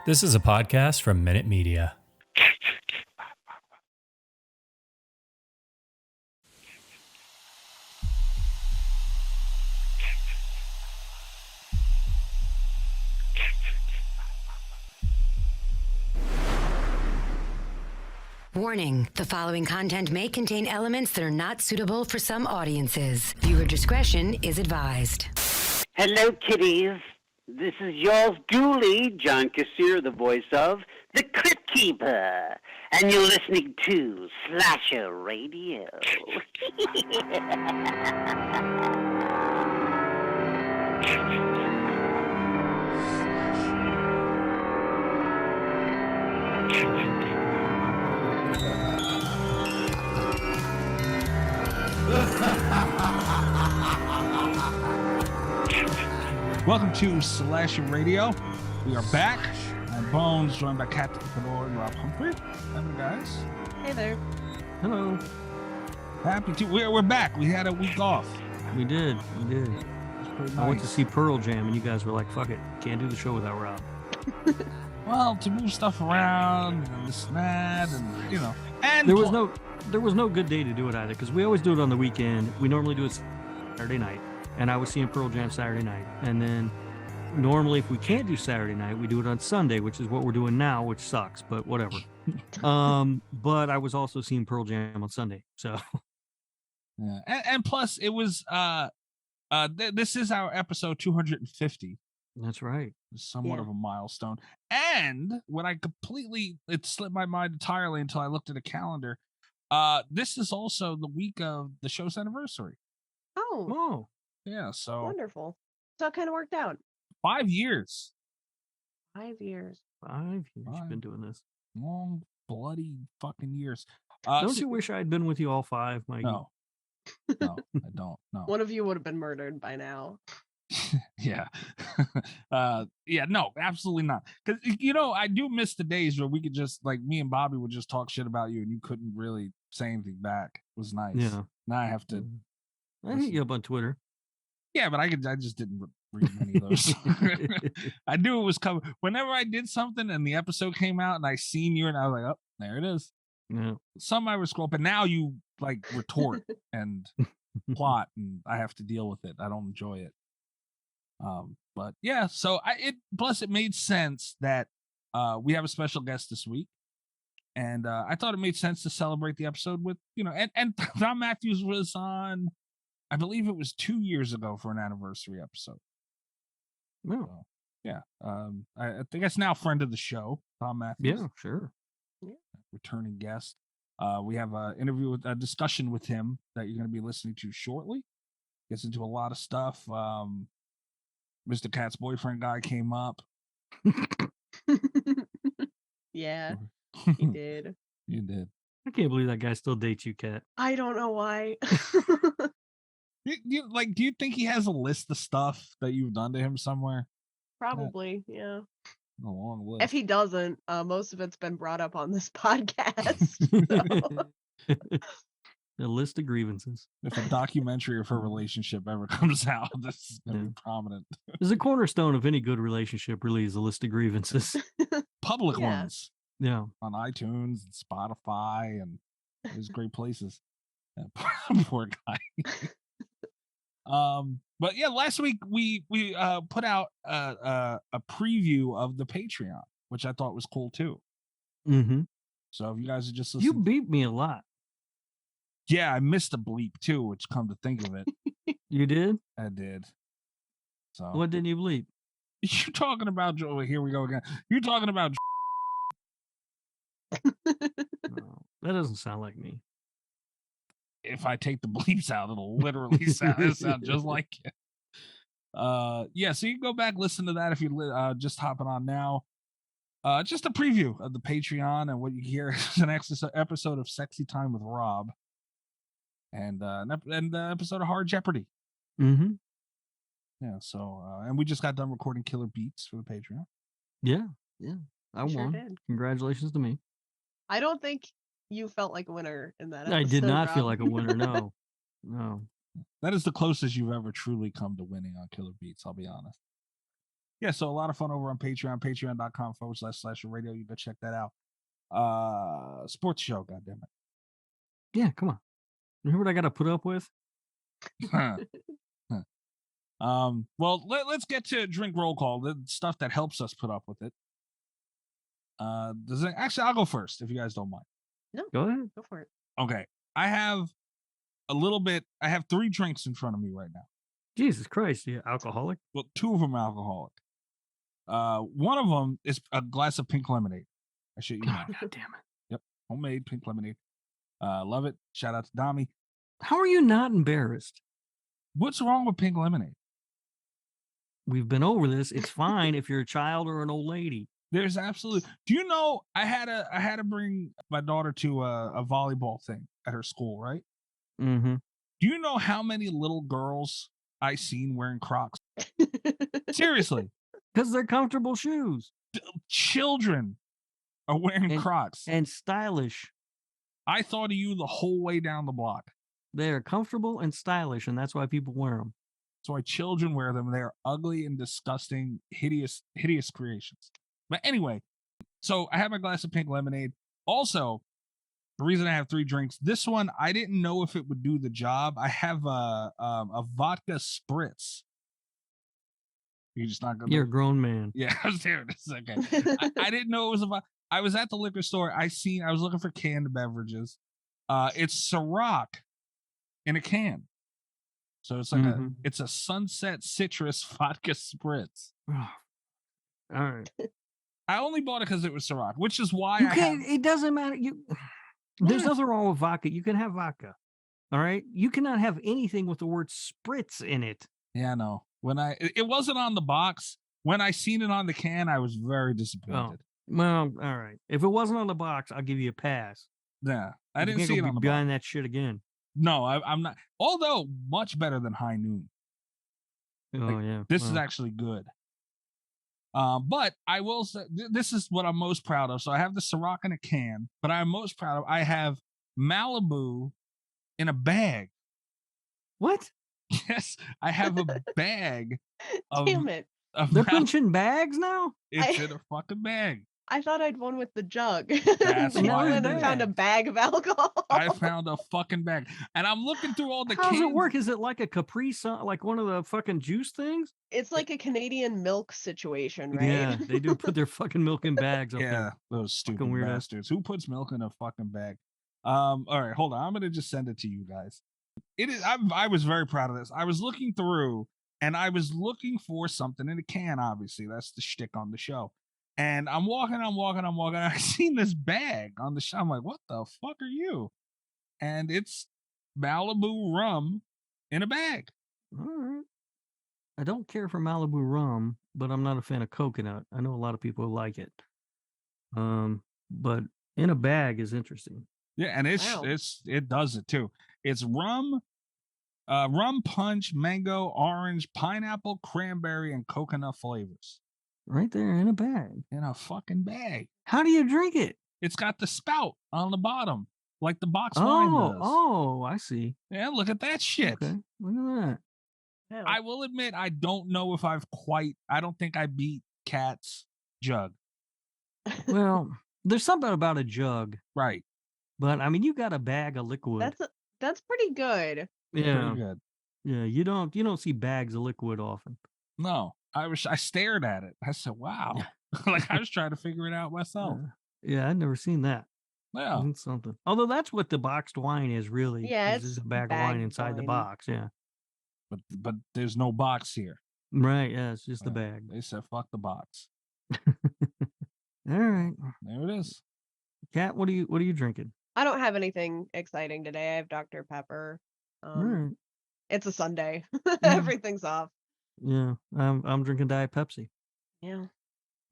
This is a podcast from Minute Media. Warning, the following content may contain elements that are not suitable for some audiences. Viewer discretion is advised. Hello, kiddies. This is yours duly, John Kassir, the voice of the Crypt Keeper. And you're listening to Slasher Radio. Welcome to Slasher Radio. We are back. I'm Bones, joined by Captain Fedor and Rob Humphrey. Hello, guys. Hey there. Hello. Happy to. We're back. We had a week off. We did. Nice. I went to see Pearl Jam, and you guys were like, "Fuck it, can't do the show without Rob." Well, to move stuff around and this and that, and you know, and there was no good day to do it either, because we always do it on the weekend. We normally do it Saturday night, and I was seeing Pearl Jam Saturday night, and then normally if we can't do Saturday night, we do it on Sunday, which is what we're doing now, which sucks, but whatever. But I was also seeing Pearl Jam on Sunday, so yeah. And plus it was this is our episode 250. That's right. Somewhat of a milestone. And when it slipped my mind entirely until I looked at a calendar. This is also the week of the show's anniversary. Oh, yeah. So wonderful. So it kind of worked out. 5 years. 5 years. 5 years you've been doing this. Long, bloody fucking years. Don't you wish I had been with you all 5, Mikey? No, I don't. No. One of you would have been murdered by now. Yeah. No, absolutely not. Because I do miss the days where we could just, like, me and Bobby would just talk shit about you and you couldn't really say anything back. It was nice. Yeah. Now I have to. I hit you up on Twitter. Yeah, but I just didn't read many of those. I knew it was coming. Whenever I did something and the episode came out and I seen you and I was like, oh, there it is. Yeah. Some I would scroll, but now you like retort and plot, and I have to deal with it. I don't enjoy it. But yeah, so it made sense that we have a special guest this week, and I thought it made sense to celebrate the episode with and Thom Matthews was on, I believe it was 2 years ago for an anniversary episode. No. So, yeah, I think that's now friend of the show, Thom Matthews. Yeah, sure. Yeah. Returning guest. We have a discussion with him that you're going to be listening to shortly. Gets into a lot of stuff. Mr. Cat's boyfriend guy came up. Yeah, he did. You did. I can't believe that guy still dates you, Cat. I don't know why. Do you think he has a list of stuff that you've done to him somewhere? Probably, yeah. A long list. If he doesn't, most of it's been brought up on this podcast. So. A list of grievances. If a documentary of her relationship ever comes out, this is going to be prominent. There's a cornerstone of any good relationship, really, is a list of grievances. Public ones. Yeah. On iTunes and Spotify and those great places. Poor guy. But yeah, last week we put out a preview of the Patreon, which I thought was cool too. Mm-hmm. So if you guys are just You listening, beat me a lot. yeah, I missed a bleep too, which come to think of it, You did? I did. So What didn't you bleep? you talking about? Oh, here we go again. You talking about? No, that doesn't sound like me. If I take the bleeps out, it'll literally sound just like it. Yeah, so you can go back, listen to that if you're just hopping on now. Just a preview of the Patreon, and what you hear is an episode of Sexy Time with Rob, and an episode of Hard Jeopardy. Mm-hmm. Yeah, so and we just got done recording Killer Beats for the Patreon. Yeah. I You sure won. did. Congratulations to me. I don't think you felt like a winner in that episode. I did not feel Rob. like a winner. No. That is the closest you've ever truly come to winning on Killer Beats, I'll be honest. yeah, so a lot of fun over on Patreon, patreon.com/radio. You go check that out. Sports show, goddammit. Yeah, come on. You hear what I got to put up with? Well, let's get to drink roll call, the stuff that helps us put up with it. Actually, I'll go first if you guys don't mind. No, Go ahead. go for it. Okay, I have 3 drinks in front of me right now. Jesus Christ, you alcoholic? Well, 2 of them are alcoholic. One of them is a glass of pink lemonade. I shit you not. God damn it. Yep, homemade pink lemonade. Love it. Shout out to Domi. How are you not embarrassed? What's wrong with pink lemonade? We've been over this. It's fine if you're a child or an old lady. There's absolutely. Do you know I had to bring my daughter to a volleyball thing at her school, right? Mm-hmm. Do you know how many little girls I seen wearing Crocs? Seriously, Because they're comfortable shoes children are wearing Crocs. and stylish. I thought of you the whole way down the block. They're comfortable and stylish, and that's why people wear them. That's why children wear them. They're ugly and disgusting, hideous creations. But anyway, so I have my glass of pink lemonade. Also, the reason I have 3 drinks, this one, I didn't know if it would do the job. I have a vodka spritz. You're just not gonna. You're a grown man. Yeah, I was there. It's okay. I didn't know it was I was at the liquor store. I was looking for canned beverages. It's Ciroc in a can. So it's like it's a Sunset Citrus vodka spritz. All right. I only bought it because it was Ciroc, which is why You can't. It doesn't matter. There's nothing wrong with vodka. You can have vodka. All right. You cannot have anything with the word spritz in it. Yeah, no. It wasn't on the box. When I seen it on the can, I was very disappointed. Well, all right. If it wasn't on the box, I'll give you a pass. Yeah, I didn't see it on the buying box. that shit again. No, I'm not. Although much better than High Noon. Oh yeah. This is actually good. But I will say this is what I'm most proud of. So I have the Ciroc in a can, but I'm most proud of. I have Malibu in a bag. What? Yes, I have a bag. Damn it. They're punching bags now? It's in a fucking bag. I thought I'd won with the jug. That's You why I went and did. found a bag of alcohol. I found a fucking bag, and I'm looking through all the. How does cans. it work? Is it like a Capri Sun, like one of the fucking juice things? It's like a Canadian milk situation, right? Yeah, they do put their fucking milk in bags up Yeah, there. those stupid Fucking weirdos. bastards. Who puts milk in a fucking bag? All right, hold on. I'm gonna just send it to you guys. It is. I was very proud of this. I was looking through, and I was looking for something in a can. Obviously, that's the shtick on the show. And I'm walking. I seen this bag on the show. I'm like, what the fuck are you? And it's Malibu rum in a bag. All right. I don't care for Malibu rum, but I'm not a fan of coconut. I know a lot of people like it. But in a bag is interesting. Yeah, and it does it too. It's rum punch, mango, orange, pineapple, cranberry, and coconut flavors. Right there in a bag. In a fucking bag. How do you drink it? It's got the spout on the bottom, like the box wine does. Oh, I see. Yeah, look at that shit. Okay, look at that. Yeah. I will admit, I don't know if I don't think I beat Cat's jug. Well, there's something about a jug, Right. but I mean, you got a bag of liquid. That's pretty good. Yeah, Pretty good. yeah. You don't see bags of liquid often. No, I stared at it. I said, wow. Like I was trying to figure it out myself. Yeah, I'd never seen that. Yeah. That's something. Although that's what the boxed wine is really. Yeah, is it's a bag of bagged wine inside the wine. box. Yeah. But there's no box here. Right. Yeah, it's just the bag. They said, fuck the box. All right, There it is. Kat, what are you drinking? I don't have anything exciting today. I have Dr. Pepper. All right. It's a Sunday. Everything's off. Yeah, I'm drinking Diet Pepsi. Yeah.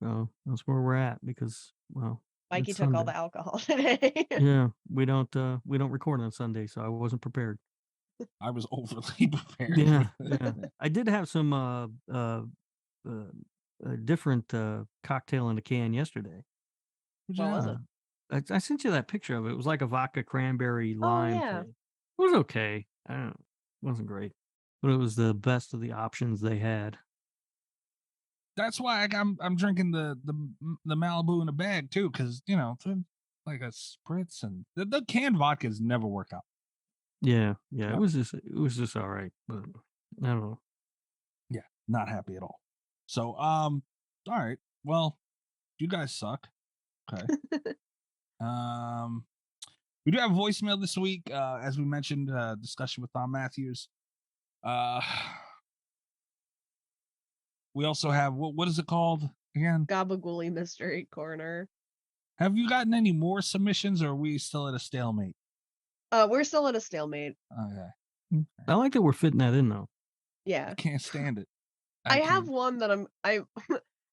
So that's where we're at because Mikey it's took all Sunday. the alcohol today. Yeah, we don't record on Sunday, so I wasn't prepared. I was overly prepared. Yeah, yeah. I did have some different cocktail in a can yesterday. What was it? I sent you that picture of it. It was like a vodka cranberry lime yeah. thing. It was okay. I don't know. It wasn't great, but it was the best of the options they had. That's why I'm drinking the Malibu in a bag too, because it's like a spritz, and the canned vodkas never work out. Yeah. Yep. It was just all right, but I don't know. Yeah, not happy at all. So all right. Well, you guys suck. Okay. We do have a voicemail this week, as we mentioned, discussion with THOM Matthews. We also have what is it called again? Gabagooley Mystery Corner. Have you gotten any more submissions, or are we still at a stalemate? We're still at a stalemate. Okay. I like that we're fitting that in though. Yeah. I can't stand it. I have one that I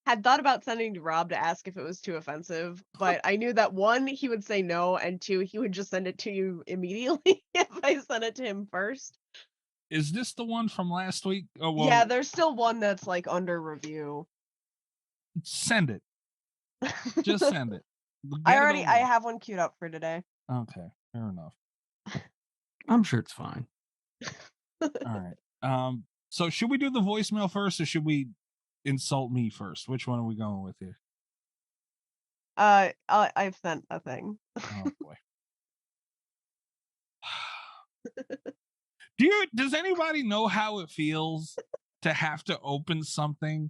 had thought about sending to Rob to ask if it was too offensive, but I knew that one, he would say no, and two, he would just send it to you immediately if I sent it to him first. Is this the one from last week? Oh, well, yeah, there's still one that's like under review. Send it. Just send it. I have one queued up for today. Okay, fair enough. I'm sure it's fine. All right. So should we do the voicemail first, or should we insult me first? Which one are we going with here? I've sent a thing. Oh boy. Does anybody know how it feels to have to open something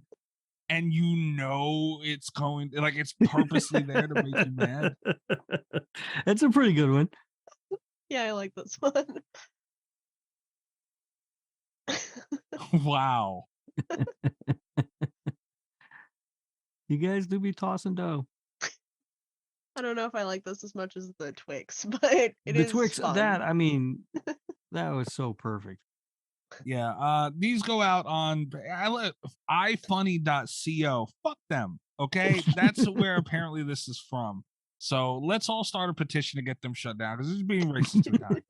and it's going, like, it's purposely there to make you mad? That's a pretty good one. Yeah, I like this one. Wow. You guys do be tossing dough. I don't know if I like this as much as the Twix, but it is Twix, fun. that was so perfect. Yeah, these go out on ifunny.co. Fuck them. Okay, that's where apparently this is from. So let's all start a petition to get them shut down, because this is being racist to time.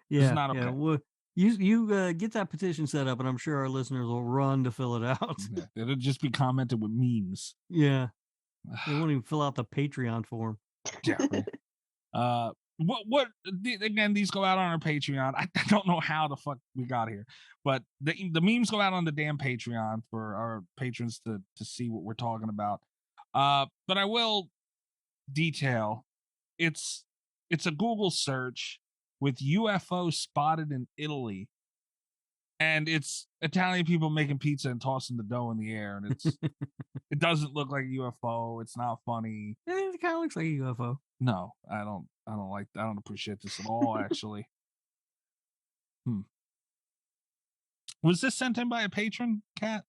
Yeah, it's not okay. Well, you get that petition set up, and I'm sure our listeners will run to fill it out. Yeah, it'll just be commented with memes. Yeah, they won't even fill out the Patreon form. Yeah. Right. Again, these go out on our Patreon. I don't know how the fuck we got here, but the memes go out on the damn Patreon for our patrons to see what we're talking about. But I will detail, it's a Google search with UFO spotted in Italy, and it's Italian people making pizza and tossing the dough in the air, and it doesn't look like a UFO. It's not funny. It kind of looks like a UFO. No, I don't appreciate this at all, actually. Was this sent in by a patron, Kat?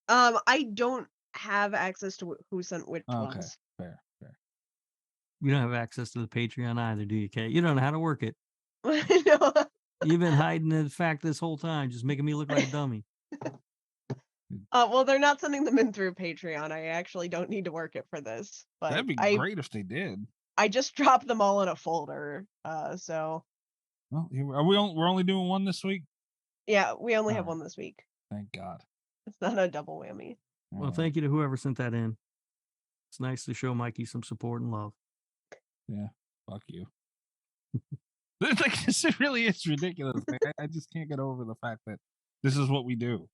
I don't have access to who sent which ones. Fair. You don't have access to the Patreon either, do you, Kat? You don't know how to work it. No. You've been hiding the fact this whole time, just making me look like a dummy. Well, they're not sending them in through Patreon. I actually don't need to work it for this. But that'd be great if they did. I just dropped them all in a folder. So. Well, we're only doing one this week? Yeah, we only have one this week. Thank God. It's not a double whammy. Well, thank you to whoever sent that in. It's nice to show Mikey some support and love. Yeah, fuck you. This really is ridiculous. I just can't get over the fact that this is what we do.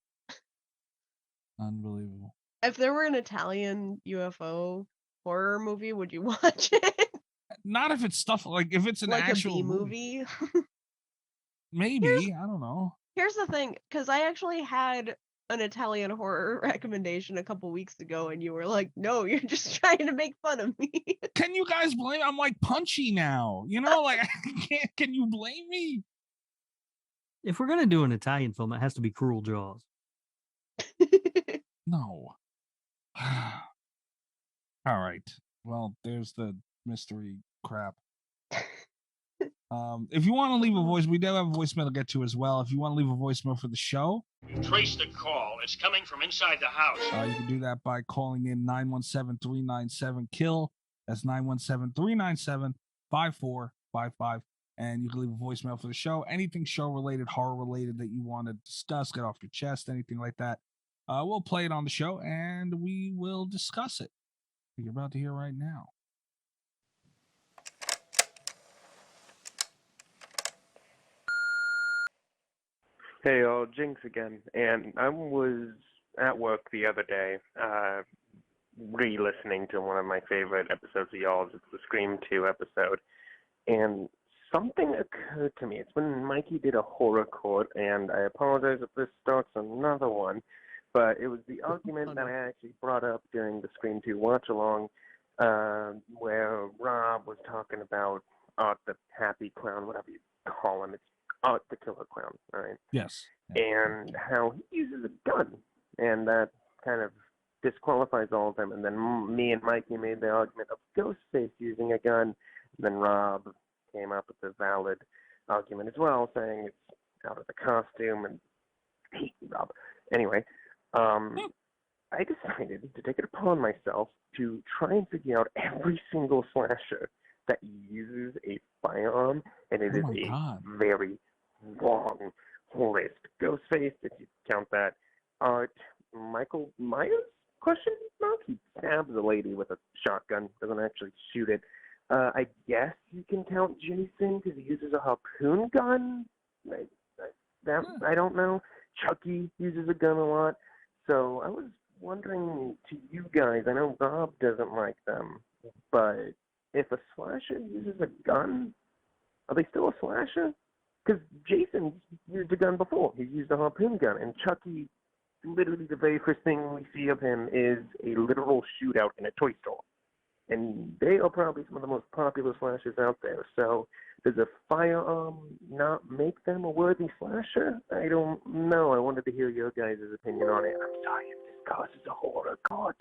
Unbelievable. If there were an Italian UFO horror movie, would you watch it? Not if it's stuff like, if it's an like actual a B movie. Maybe, I don't know. Here's the thing, because I actually had an Italian horror recommendation a couple weeks ago, and you were like, "No, you're just trying to make fun of me." Can you guys blame? I'm like punchy now, like I can't. Can you blame me? If we're gonna do an Italian film, it has to be Cruel Jaws. No. All right. Well, there's the mystery crap. If you want to leave a voice, we do have a voicemail to get to as well. If you want to leave a voicemail for the show, trace the call. It's coming from inside the house. You can do that by calling in 917-397-KILL. That's 917-397-5455. And you can leave a voicemail for the show. Anything show-related, horror-related that you want to discuss, get off your chest, anything like that. We'll play it on the show, and we will discuss it. You're about to hear right now. Hey, Jinx again, and I was at work the other day, re-listening to one of my favorite episodes of y'all's. It's the Scream 2 episode. And something occurred to me. It's when Mikey did a horror court, and I apologize if this starts another one, but it was the argument that I actually brought up during the Scream 2 watch-along, where Rob was talking about Art the Happy Clown, whatever you call him. It's Art the Killer Clown, all right? Yes. And how he uses a gun, and that kind of disqualifies all of them. And then me and Mikey made the argument of Ghostface using a gun, and then Rob came up with a valid argument as well, saying it's out of the costume, and Rob. Anyway, I decided to take it upon myself to try and figure out every single slasher that uses a firearm, and it is a very long list. Ghostface, if you count that. Art, Michael Myers? Question mark? He stabs a lady with a shotgun, doesn't actually shoot it. I guess you can count Jason because he uses a harpoon gun. I don't know. Chucky uses a gun a lot. So I was wondering to you guys, I know Rob doesn't like them, but if a slasher uses a gun, are they still a slasher? Because Jason used a gun before. He used a harpoon gun. And Chucky, literally the very first thing we see of him is a literal shootout in a toy store. And they are probably some of the most popular slashers out there. So does a firearm not make them a worthy slasher? I don't know. I wanted to hear your guys' opinion on it. I'm sorry if this causes a horror court.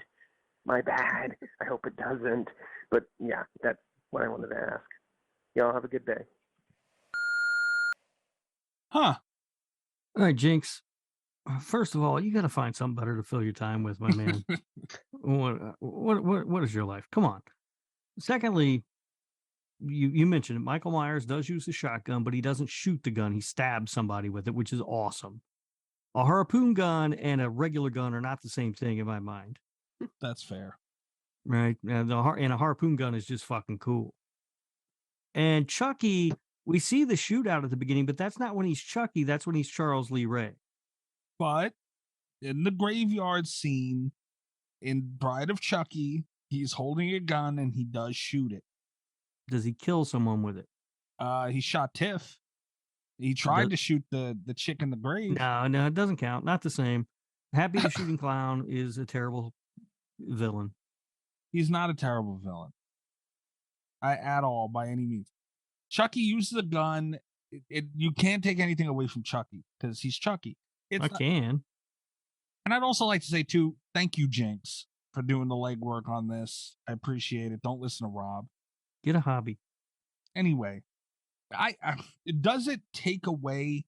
My bad. I hope it doesn't. But yeah, that's what I wanted to ask. Y'all have a good day. Huh. All right, Jinx. First of all, you got to find something better to fill your time with, my man. What is your life? Come on. Secondly, you mentioned it. Michael Myers does use a shotgun, but he doesn't shoot the gun. He stabs somebody with it, which is awesome. A harpoon gun and a regular gun are not the same thing in my mind. That's fair. Right? And a harpoon gun is just fucking cool. And Chucky, we see the shootout at the beginning, but that's not when he's Chucky. That's when he's Charles Lee Ray. But in the graveyard scene in Bride of Chucky, he's holding a gun and he does shoot it. Does he kill someone with it? He shot Tiff. He tried to shoot the chick in the grave. No, it doesn't count. Not the same. Happy the Shooting Clown is a terrible villain. He's not a terrible villain. At all, by any means. Chucky uses a gun. You can't take anything away from Chucky because he's Chucky. Can. And I'd also like to say, too, thank you, Jinx, for doing the legwork on this. I appreciate it. Don't listen to Rob. Get a hobby. Anyway, does it take away?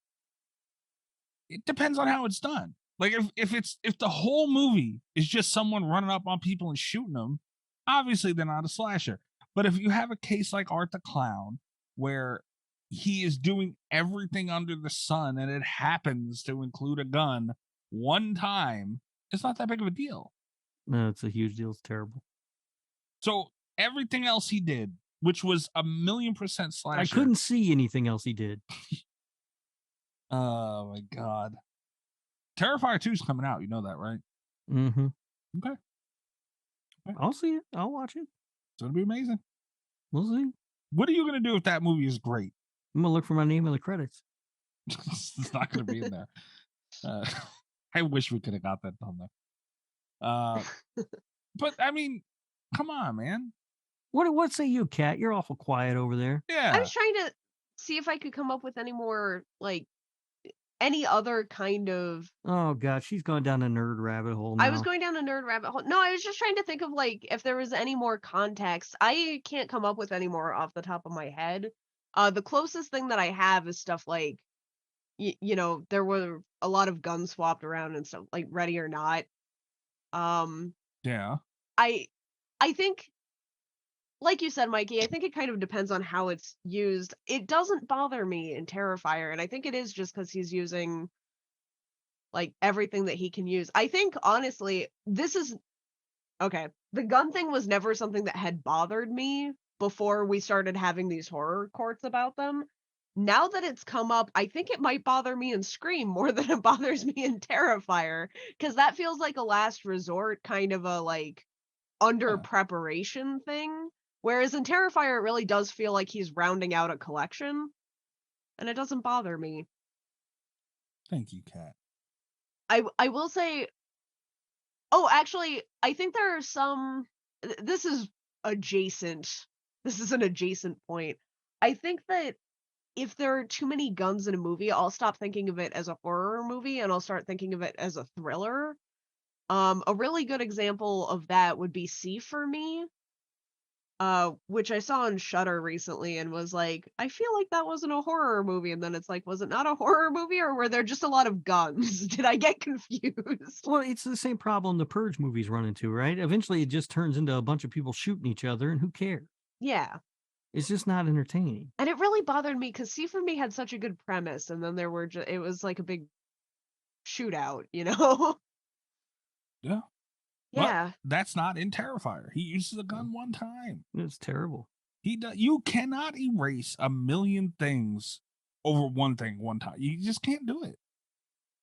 It depends on how it's done. Like if the whole movie is just someone running up on people and shooting them, obviously they're not a slasher. But if you have a case like Art the Clown, where he is doing everything under the sun and it happens to include a gun one time, it's not that big of a deal. No, it's a huge deal. It's terrible. So everything else he did, which was 1,000,000% slasher. I couldn't see anything else he did. Oh my God. Terrifier 2 is coming out. You know that, right? Mm-hmm. Okay. I'll see it. I'll watch it. So it'll be amazing. We'll see. What are you going to do if that movie is great? I'm going to look for my name in the credits. It's not going to be in there. I wish we could have got that done there. But I mean, come on, man. What say you, Kat? You're awful quiet over there. Yeah. I was trying to see if I could come up with any more, like, any other kind of. Oh God, she's gone down a nerd rabbit hole now. I was going down a nerd rabbit hole. No, I was just trying to think of, like, if there was any more context. I can't come up with any more off the top of my head. The closest thing that I have is stuff like, you know, there were a lot of guns swapped around and stuff, like Ready or Not. Yeah. I think, like you said, Mikey, I think it kind of depends on how it's used. It doesn't bother me in Terrifier, and I think it is just because he's using, like, everything that he can use. I think, honestly, this is... Okay, the gun thing was never something that had bothered me before we started having these horror courts about them. now that it's come up, I think it might bother me in Scream more than it bothers me in Terrifier, because that feels like a last resort kind of a like under Yeah. preparation thing. Whereas in Terrifier, it really does feel like he's rounding out a collection, and it doesn't bother me. Thank you, Kat. I will say, oh, actually, I think there are some. This is adjacent. This is an adjacent point. I think that if there are too many guns in a movie, I'll stop thinking of it as a horror movie and I'll start thinking of it as a thriller. A really good example of that would be C for Me, which I saw on Shudder recently and was like, I feel like that wasn't a horror movie. And then it's like, was it not a horror movie or were there just a lot of guns? Did I get confused? Well, it's the same problem the Purge movies run into, right? Eventually, it just turns into a bunch of people shooting each other, and who cares? Yeah. It's just not entertaining. And it really bothered me because C for Me had such a good premise, and then there were it was like a big shootout, you know? Yeah. Yeah. But that's not in Terrifier. He uses a gun one time. It's terrible. You cannot erase a million things over one thing one time. You just can't do it.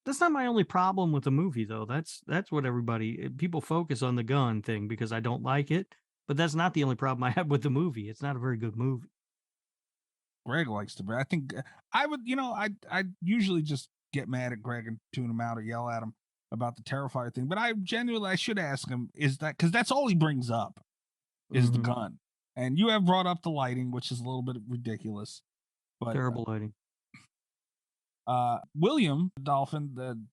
That's not my only problem with the movie, though. That's what people focus on the gun thing because I don't like it. But that's not the only problem I have with the movie. It's not a very good movie. Greg likes to, but I think I would, I usually just get mad at Greg and tune him out or yell at him about the Terrifier thing. But I should ask him, is that, because that's all he brings up is the gun. And you have brought up the lighting, which is a little bit ridiculous. But terrible lighting. William Dolphin,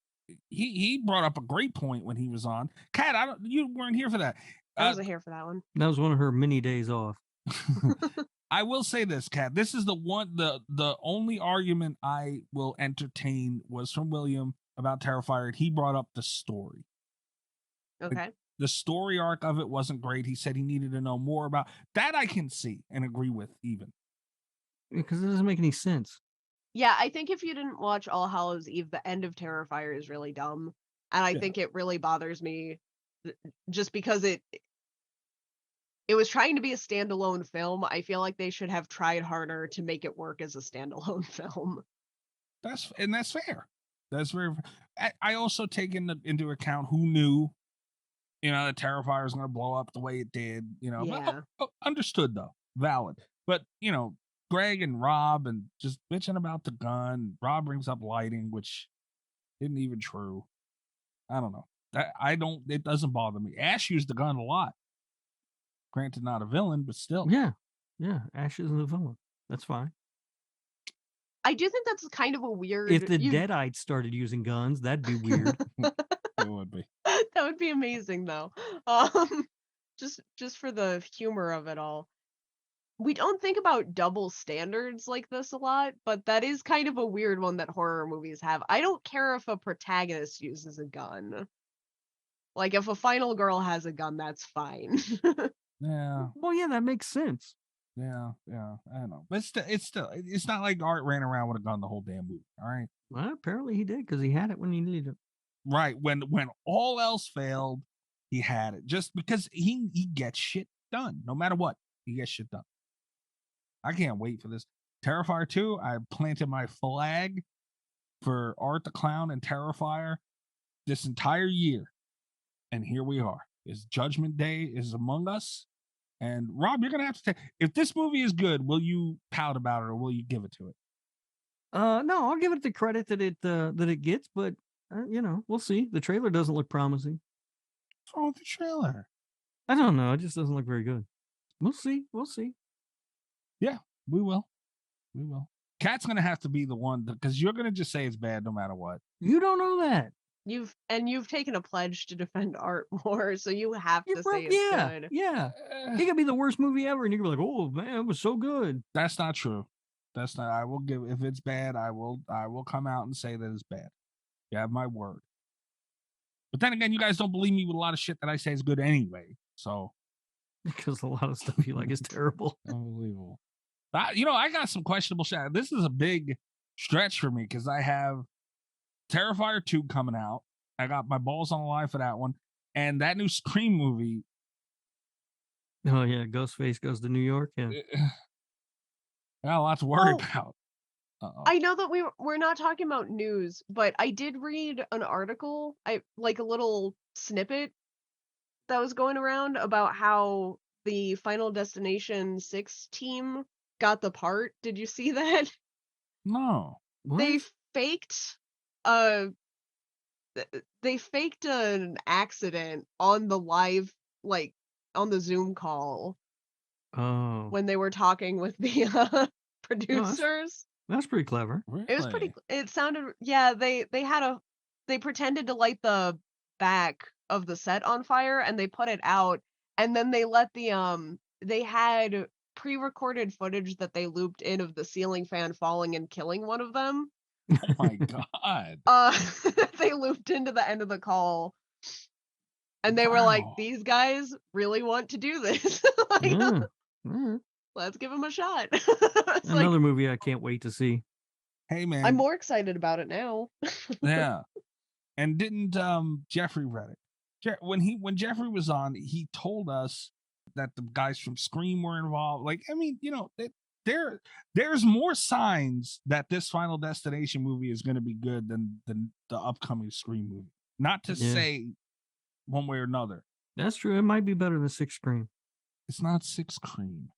he brought up a great point when he was on. Kat, you weren't here for that. I wasn't here for that one. That was one of her mini days off. I will say this, Kat. This is the only argument I will entertain was from William about Terrifier, and he brought up the story. Okay. The story arc of it wasn't great. He said he needed to know more about that. I can see and agree with even. Because it doesn't make any sense. Yeah, I think if you didn't watch All Hallows Eve, the end of Terrifier is really dumb. And I think it really bothers me just because it was trying to be a standalone film. I feel like they should have tried harder to make it work as a standalone film. That's fair. That's very fair. I also take into account who knew, that Terrifier was going to blow up the way it did, Yeah. But, understood though, valid. But, Greg and Rob and just bitching about the gun. Rob brings up lighting, which isn't even true. I don't know. It doesn't bother me. Ash used the gun a lot. Granted, not a villain, but still. Yeah. Ash isn't a villain. That's fine. I do think that's kind of a weird. If the Deadites started using guns, that'd be weird. It would be. That would be amazing, though. Just for the humor of it all. We don't think about double standards like this a lot, but that is kind of a weird one that horror movies have. I don't care if a protagonist uses a gun. Like, if a final girl has a gun, that's fine. Yeah. Well, yeah, that makes sense. Yeah. I don't know. But it's not like Art ran around with a gun the whole damn movie. All right. Well, apparently he did because he had it when he needed it. Right. When all else failed, he had it. Just because he gets shit done. No matter what, he gets shit done. I can't wait for this. Terrifier 2, I planted my flag for Art the Clown and Terrifier this entire year. And here we are. Is Judgment Day is among us. And Rob, you're going to have to take, if this movie is good, will you pout about it or will you give it to it? No, I'll give it the credit that it gets, but we'll see. The trailer doesn't look promising. What's wrong with the trailer? I don't know. It just doesn't look very good. We'll see. Yeah, we will. Kat's going to have to be the one because you're going to just say it's bad no matter what. You don't know that. You've taken a pledge to defend Art more, so you have to say it's good. Yeah. It could be the worst movie ever, and you can be like, "Oh man, it was so good." That's not true. That's not. I will give. If it's bad, I will come out and say that it's bad. You have my word. But then again, you guys don't believe me with a lot of shit that I say is good anyway. So because a lot of stuff you like is terrible. Unbelievable. I got some questionable shit. This is a big stretch for me because I have Terrifier 2 coming out. I got my balls on the line for that one. And that new Scream movie. Oh, yeah. Ghostface Goes to New York. Yeah. I got a lot to worry about. I know that we're not talking about news, but I did read an article, like a little snippet that was going around about how the Final Destination 6 team got the part. Did you see that? No. What? They faked uh they faked an accident on the live, like on the Zoom call Oh, when they were talking with the producers. that's pretty clever. It was pretty. It sounded. Yeah, they pretended to light the back of the set on fire and they put it out, and then they let they had pre-recorded footage that they looped in of the ceiling fan falling and killing one of them. Oh my god. They looped into the end of the call, and they were like, Wow. "These guys really want to do this. Like, Yeah. Alright. let's give them a shot." Another movie I can't wait to see. Hey man. I'm more excited about it now. Yeah. And didn't Jeffrey Reddick, when Jeffrey was on, he told us that the guys from Scream were involved. Like, I mean, you know, there's more signs that this Final Destination movie is going to be good than the upcoming Scream movie. Not to say one way or another. That's true. It might be better than Six Scream. It's not Six Scream.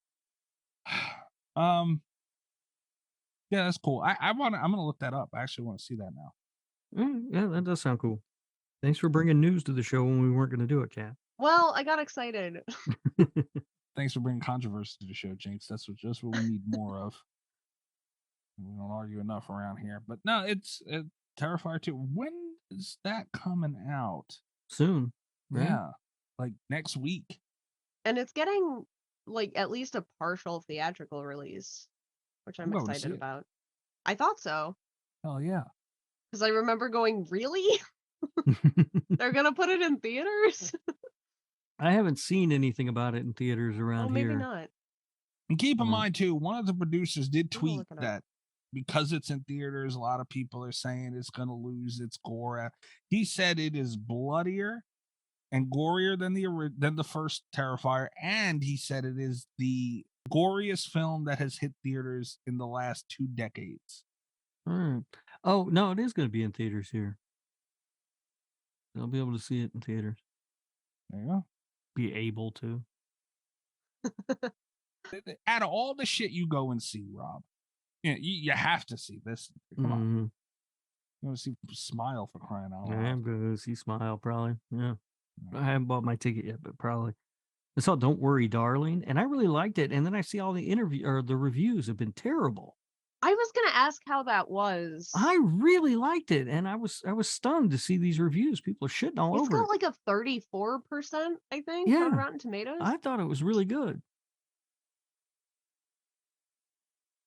Yeah, that's cool. I'm gonna look that up. I actually want to see that now. Yeah, that does sound cool. Thanks for bringing news to the show when we weren't going to do it, Kat. Well, I got excited. Thanks for bringing controversy to the show, Jinx. That's just what we need more of. We don't argue enough around here. But no, it's Terrifier 2. When is that coming out? Soon. Right? Yeah, like next week. And it's getting like at least a partial theatrical release, which I'm excited about. I thought so. Hell yeah. Because I remember going, really? They're going to put it in theaters? I haven't seen anything about it in theaters around maybe here. not. And keep in mind, too, one of the producers did I'll tweet look it up. that because it's in theaters, a lot of people are saying it's going to lose its gore. He said it is bloodier and gorier than the first Terrifier, and he said it is the goriest film that has hit theaters in the last 2 decades. Oh, no, it is going to be in theaters here. I'll be able to see it in theaters. There you go. Be able to. Out of all the shit you go and see, Rob, you have to see this. Come on. You want to see Smile, for crying out loud. I am going to see Smile, probably. Yeah. I haven't bought my ticket yet, but probably. I saw Don't Worry, Darling, and I really liked it. And then I see all the reviews have been terrible. I was going to ask how that was. I really liked it, and I was stunned to see these reviews. People are shitting all over it. It's got like a 34%, I think, on Rotten Tomatoes. I thought it was really good.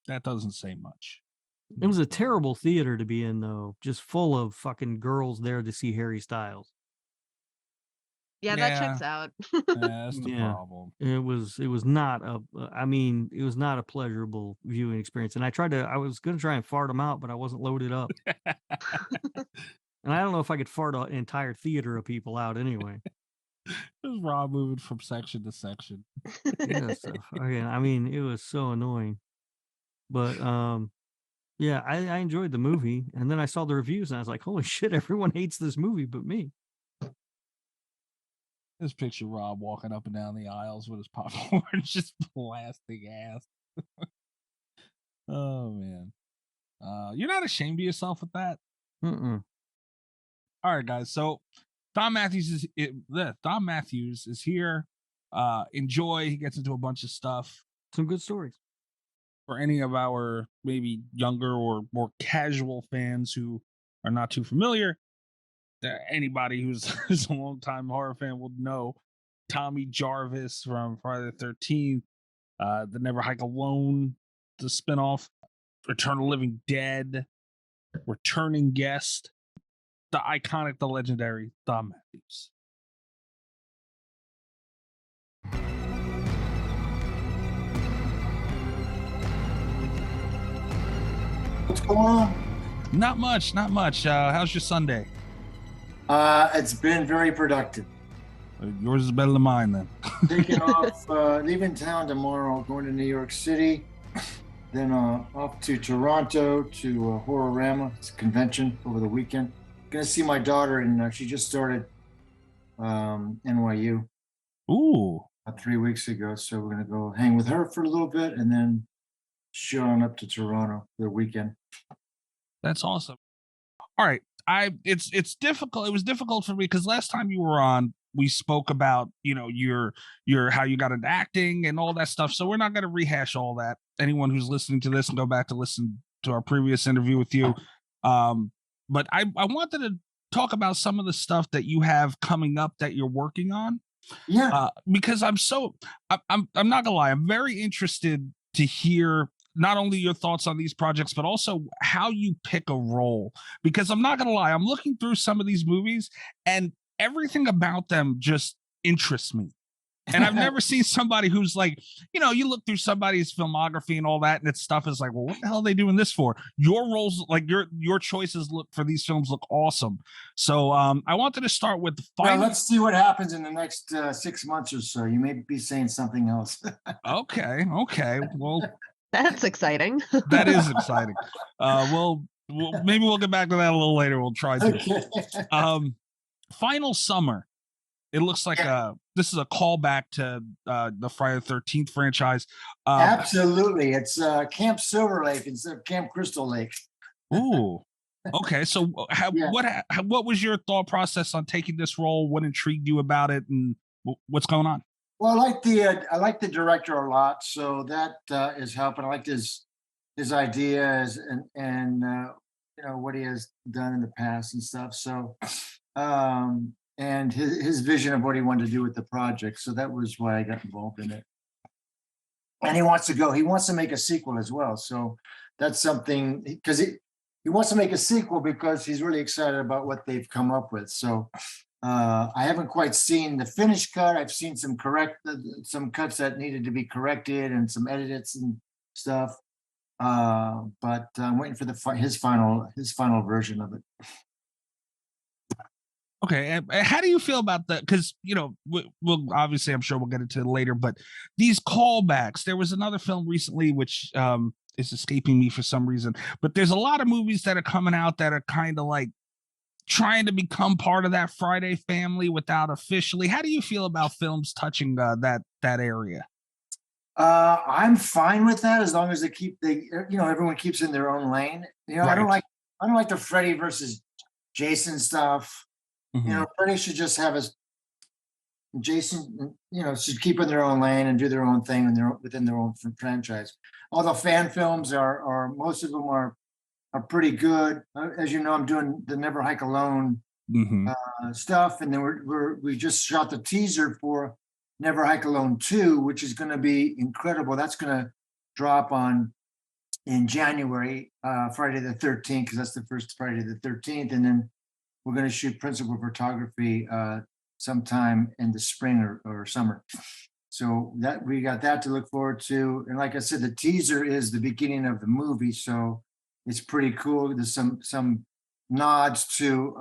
That doesn't say much. It was a terrible theater to be in, though. Just full of fucking girls there to see Harry Styles. Yeah, that checks out. That's the problem. It was not it was not a pleasurable viewing experience. And I was going to try and fart them out, but I wasn't loaded up. And I don't know if I could fart an entire theater of people out anyway. Just Rob moving from section to section. I mean, it was so annoying. But yeah, I enjoyed the movie. And then I saw the reviews and I was like, holy shit, everyone hates this movie but me. Just picture Rob walking up and down the aisles with his popcorn, just blasting ass. Oh man, you're not ashamed of yourself with that? Mm-mm. All right, guys. So THOM Matthews is here. Enjoy. He gets into a bunch of stuff. Some good stories. For any of our maybe younger or more casual fans who are not too familiar, anybody who's a long-time horror fan will know Tommy Jarvis from Friday the 13th, the Never Hike Alone, the spinoff, Return of the Living Dead, returning guest, the iconic, the legendary THOM Matthews. What's going on? Not much. How's your Sunday? It's been very productive. Yours is better than mine then. Taking off, leaving town tomorrow, going to New York City. Then off to Toronto to Horrorama. It's a convention over the weekend. Gonna see my daughter, and she just started NYU Ooh, 3 weeks ago. So we're gonna go hang with her for a little bit, and then shoot on up to Toronto for the weekend. that's awesome. All right. It's difficult. It was difficult for me because last time you were on, we spoke about, your how you got into acting and all that stuff. So we're not going to rehash all that. Anyone who's listening to this and go back to listen to our previous interview with you. But I wanted to talk about some of the stuff that you have coming up that you're working on. Yeah. Because I'm not gonna lie, I'm very interested to hear not only your thoughts on these projects, but also how you pick a role. Because I'm not gonna lie, I'm looking through some of these movies and everything about them just interests me. And I've never seen somebody who's like, you look through somebody's filmography and all that, and it's stuff is like, well, what the hell are they doing this for? Your roles, like your choices look for these films look awesome. So I wanted to start with the Well, final. let's see what happens in the next 6 months or so. You may be saying something else. Okay. Well, That's exciting. that is exciting. Well, maybe we'll get back to that a little later. We'll try to. Okay. Final Summer. It looks like this is a callback to the Friday the 13th franchise. Absolutely. It's Camp Silver Lake instead of Camp Crystal Lake. Ooh. Okay. So what was your thought process on taking this role? What intrigued you about it, and what's going on? Well, I like the director a lot, so that is helping. I liked his ideas and what he has done in the past and stuff. So and his vision of what he wanted to do with the project. So that was why I got involved in it. And he wants to make a sequel as well. So that's something, because he wants to make a sequel because he's really excited about what they've come up with. So I haven't quite seen the finished cut. I've seen some cuts that needed to be corrected and some edits and stuff. But I'm waiting for his final version of it. Okay, and how do you feel about that? Because we'll obviously, I'm sure we'll get into it later, but these callbacks. There was another film recently which is escaping me for some reason, but there's a lot of movies that are coming out that are kind of like trying to become part of that Friday family without officially. How do you feel about films touching that area? I'm fine with that as long as everyone keeps in their own lane. Right. I don't like the Freddy versus Jason stuff. Mhm. Freddy should just have Jason, should keep in their own lane and do their own thing within their own franchise. Although fan films are most of them are pretty good. As you know, I'm doing the Never Hike Alone stuff, and then we just shot the teaser for Never Hike Alone 2, which is going to be incredible. That's going to drop in January, Friday the 13th, because that's the first Friday the 13th, and then we're going to shoot principal photography sometime in the spring or summer. So that we got that to look forward to. And like I said, the teaser is the beginning of the movie, so it's pretty cool. There's some nods to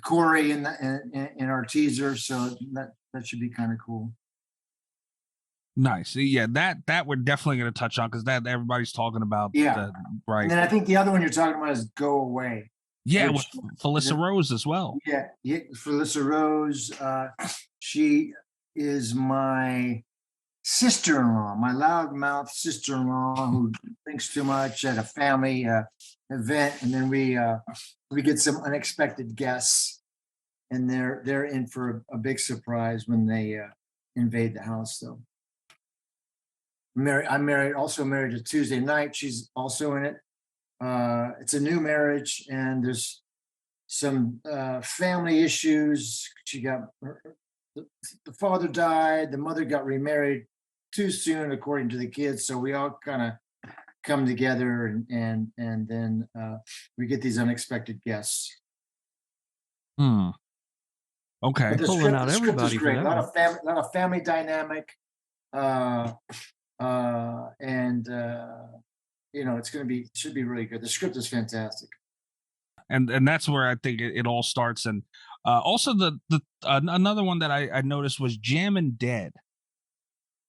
Corey in our teaser, so that should be kind of cool. Nice. Yeah, that we're definitely going to touch on because that everybody's talking about. Yeah. Right. And then I think the other one you're talking about is Go Away. Yeah, with Felissa Rose as well. Yeah, Felissa Rose. She is my sister-in-law, my loudmouth sister-in-law who drinks too much at a family event, and then we get some unexpected guests, and they're in for a big surprise when they invade the house. So I'm married to Tuesday Night. She's also in it. It's a new marriage, and there's some family issues. She got the father died, the mother got remarried too soon, according to the kids. So we all kind of come together, and then we get these unexpected guests. Okay, pulling out everybody for great. that A lot of family dynamic, and should be really good. The script is fantastic, and that's where I think it all starts. And also the another one that I noticed was Jammin' Dead.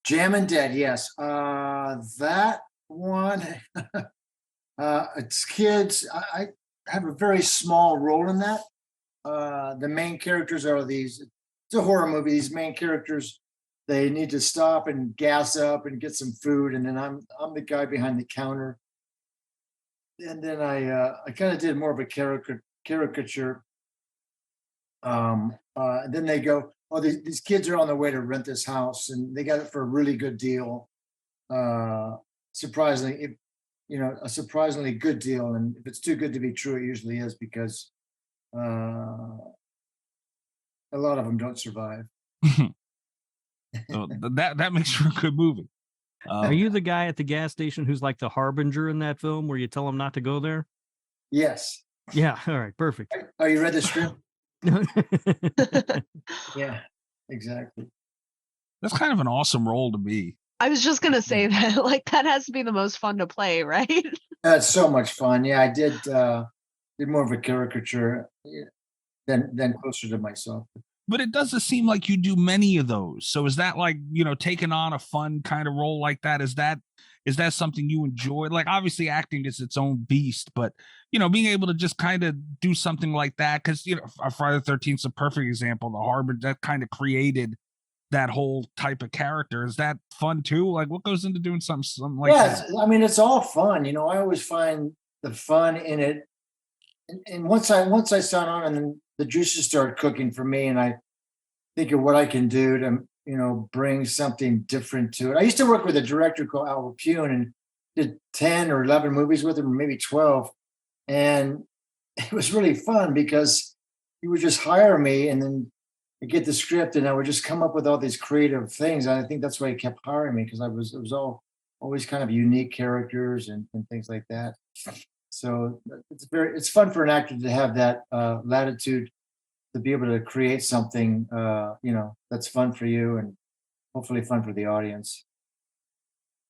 Jam and Dead, yes. That one, it's kids. I have a very small role in that. The main characters are these. It's a horror movie. These main characters, they need to stop and gas up and get some food, and then I'm the guy behind the counter. And then I kind of did more of a caricature. Then they go, oh, these kids are on their way to rent this house, and they got it for a really good deal. Surprisingly, a surprisingly good deal. And if it's too good to be true, it usually is, because a lot of them don't survive. So that makes for a good movie. Are you the guy at the gas station who's like the harbinger in that film, where you tell them not to go there? Yes. Yeah. All right. Perfect. Oh, you read the script? Yeah, exactly. That's kind of an awesome role to be. I was just gonna say that, like, that has to be the most fun to play, right? That's so much fun. Yeah, I did more of a caricature than closer to myself. But it doesn't seem like you do many of those. So is that like, taking on a fun kind of role like that? Is that something you enjoy? Like, obviously acting is its own beast, but being able to just kind of do something like that, because Friday the 13th is a perfect example. The Harbor, that kind of created that whole type of character. Is that fun too? Like, what goes into doing something like that? I mean, it's all fun. I always find the fun in it. And once I sign on, and then the juices start cooking for me, and I think of what I can do to, bring something different to it. I used to work with a director called Al Pune, and did 10 or 11 movies with him, or maybe 12. And it was really fun, because he would just hire me, and then I get the script, and I would just come up with all these creative things. And I think that's why he kept hiring me, because it was always kind of unique characters and things like that. So it's fun for an actor to have that latitude, to be able to create something, that's fun for you and hopefully fun for the audience.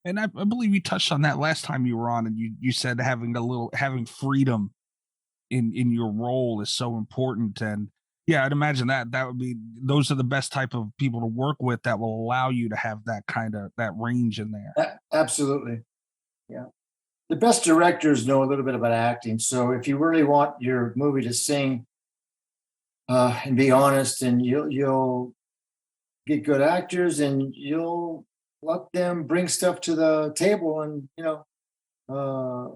And I believe you touched on that last time you were on, and you said having freedom in your role is so important. And yeah, I'd imagine that would be, those are the best type of people to work with, that will allow you to have that range in there. Absolutely. Yeah. The best directors know a little bit about acting. So if you really want your movie to sing and be honest, and you'll get good actors, and you'll let them bring stuff to the table, and the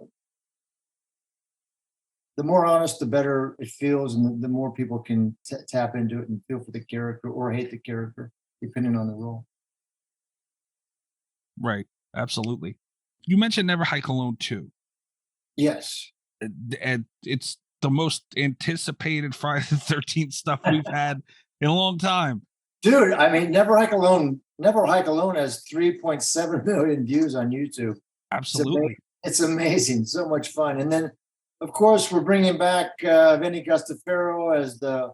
more honest, the better it feels, and the more people can tap into it and feel for the character or hate the character, depending on the role. Right. Absolutely. You mentioned Never Hike Alone 2. Yes. And it's the most anticipated Friday the 13th stuff we've had in a long time. Dude, I mean, Never Hike Alone has 3.7 million views on YouTube. Absolutely. It's amazing. So much fun. And then, of course, we're bringing back Vinny Gustafaro as the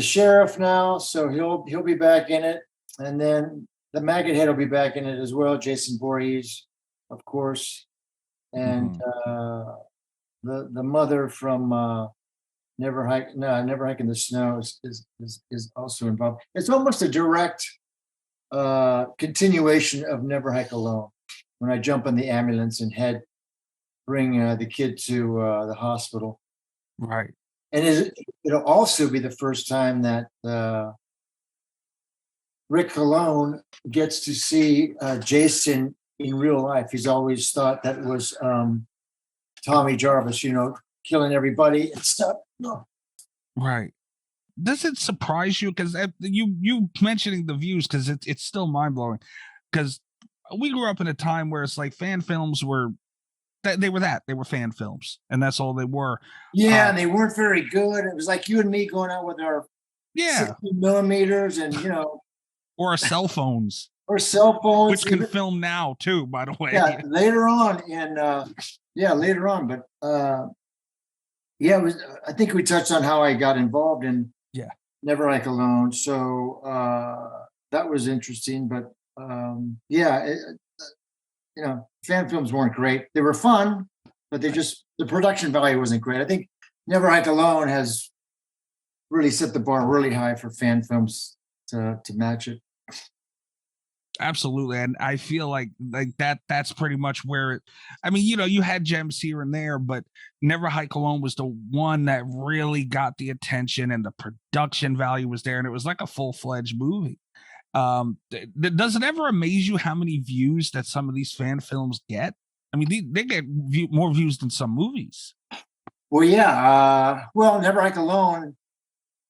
sheriff now. So he'll be back in it. And then the Maggot Head will be back in it as well. Jason Voorhees, of course. And the mother from Never Hike in the Snow is also involved. It's almost a direct continuation of Never Hike Alone. When I jump on the ambulance and bring the kid to the hospital. Right. And it'll also be the first time that Rick Colon gets to see Jason in real life. He's always thought that was Tommy Jarvis, killing everybody and stuff. No. Right. Does it surprise you? Because you mentioning the views, because it's still mind blowing. Because we grew up in a time where it's like fan films were they were fan films, and that's all they were. Yeah, and they weren't very good. It was like you and me going out with our 60 millimeters, and or our cell phones. Or cell phones, which can film now too, by the way. Yeah, later on, but it was. I think we touched on how I got involved in Never Hike Alone, so that was interesting. But fan films weren't great. They were fun, but the production value wasn't great. I think Never Hike Alone has really set the bar really high for fan films to match it. Absolutely. And I feel like that's pretty much where it, I mean, you had gems here and there, but Never Hike Alone was the one that really got the attention, and the production value was there, and it was like a full-fledged movie. Does it ever amaze you how many views that some of these fan films get? I mean, they get more views than some movies. Well, yeah. Well, Never Hike Alone,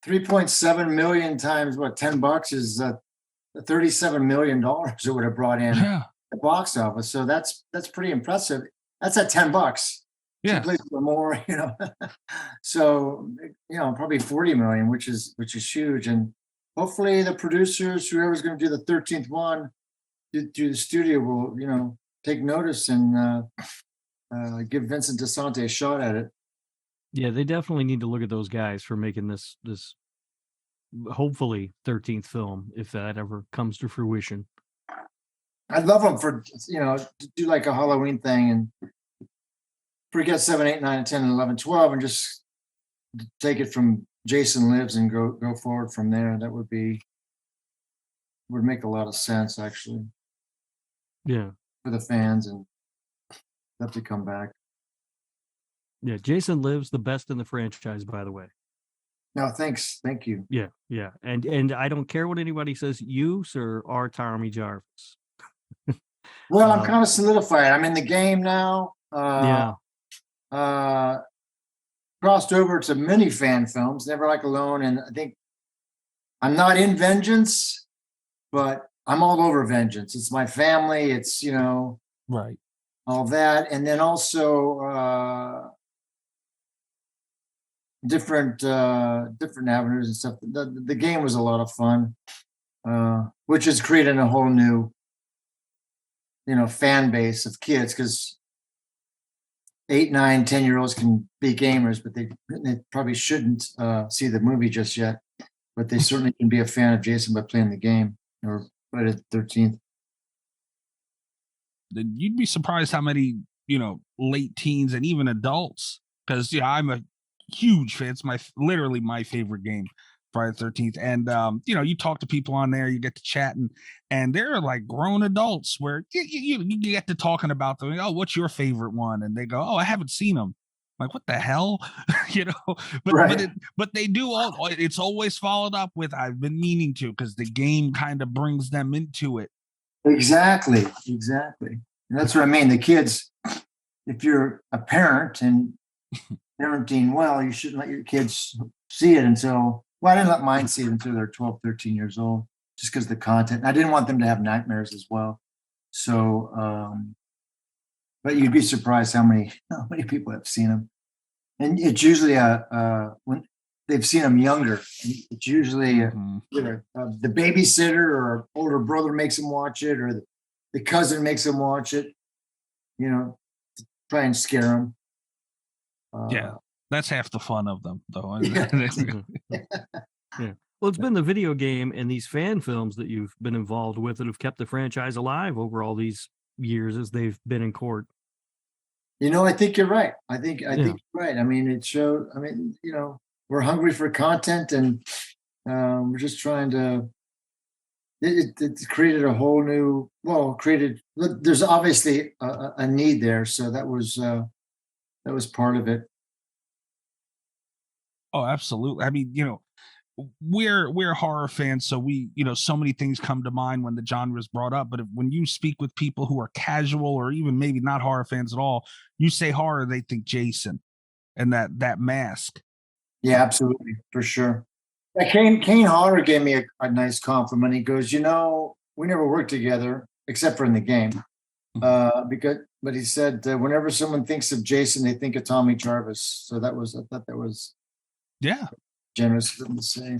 3.7 million times what, $10 is $37 million it would have brought in the box office. So that's pretty impressive. That's at $10. Yeah, places for more, So probably 40 million, which is huge. And hopefully the producers, whoever's going to do the 13th one through the studio, will take notice and give Vincent DeSante a shot at it. Yeah, they definitely need to look at those guys for making this hopefully 13th film, if that ever comes to fruition. I'd love them for to do like a Halloween thing and forget 7, 8, 9, 10, 11, 12, and just take it from Jason Lives and go forward from there. That would make a lot of sense, actually. Yeah, for the fans, and have to come back. Yeah, Jason Lives, the best in the franchise, by the way. No, thanks. Thank you. Yeah. And I don't care what anybody says, you, sir, are Tommy Jarvis. Well, I'm kind of solidified. I'm in the game now. Crossed over to many fan films, Never Hike Alone, and I think I'm not in Vengeance, but I'm all over Vengeance. It's my family. It's right, all that, and then also different avenues and stuff. The game was a lot of fun, which is creating a whole new fan base of kids, because 8, 9, 10-year-olds can be gamers, but they probably shouldn't see the movie just yet. But they certainly can be a fan of Jason by playing the game, or Friday the 13th. You'd be surprised how many late teens and even adults, because I'm a huge fan. It's literally my favorite game, Friday the 13th. And you talk to people on there, you get to chatting, and they're like grown adults where you get to talking about them. Oh, what's your favorite one? And they go, oh, I haven't seen them. I'm like, what the hell? But right. but they do it's always followed up with, I've been meaning to, because the game kind of brings them into it. Exactly. And that's what I mean. The kids, if you're a parent and parenting well, you shouldn't let your kids see it until, well, I didn't let mine see it until they're 12, 13 years old, just because of the content. And I didn't want them to have nightmares as well. So, but you'd be surprised how many people have seen them. And it's usually when they've seen them younger. It's usually either the babysitter or older brother makes them watch it, or the cousin makes them watch it, to try and scare them. Yeah, that's half the fun of them, though. Yeah. Well, it's been the video game and these fan films that you've been involved with that have kept the franchise alive over all these years as they've been in court. I think you're right. I think you're right. I mean, it showed. I mean, we're hungry for content, and we're just trying to. It created a whole new. Well, there's obviously a need there, so that was part of it. Oh, absolutely. I mean, we're horror fans, so we, so many things come to mind when the genre is brought up. But when you speak with people who are casual or even maybe not horror fans at all, you say horror, they think Jason and that mask. Yeah, absolutely, for sure. Yeah, Kane Hodder gave me a nice compliment. He goes, we never worked together except for in the game, but he said whenever someone thinks of Jason, they think of Tommy Jarvis. So I thought that was generous of them to say.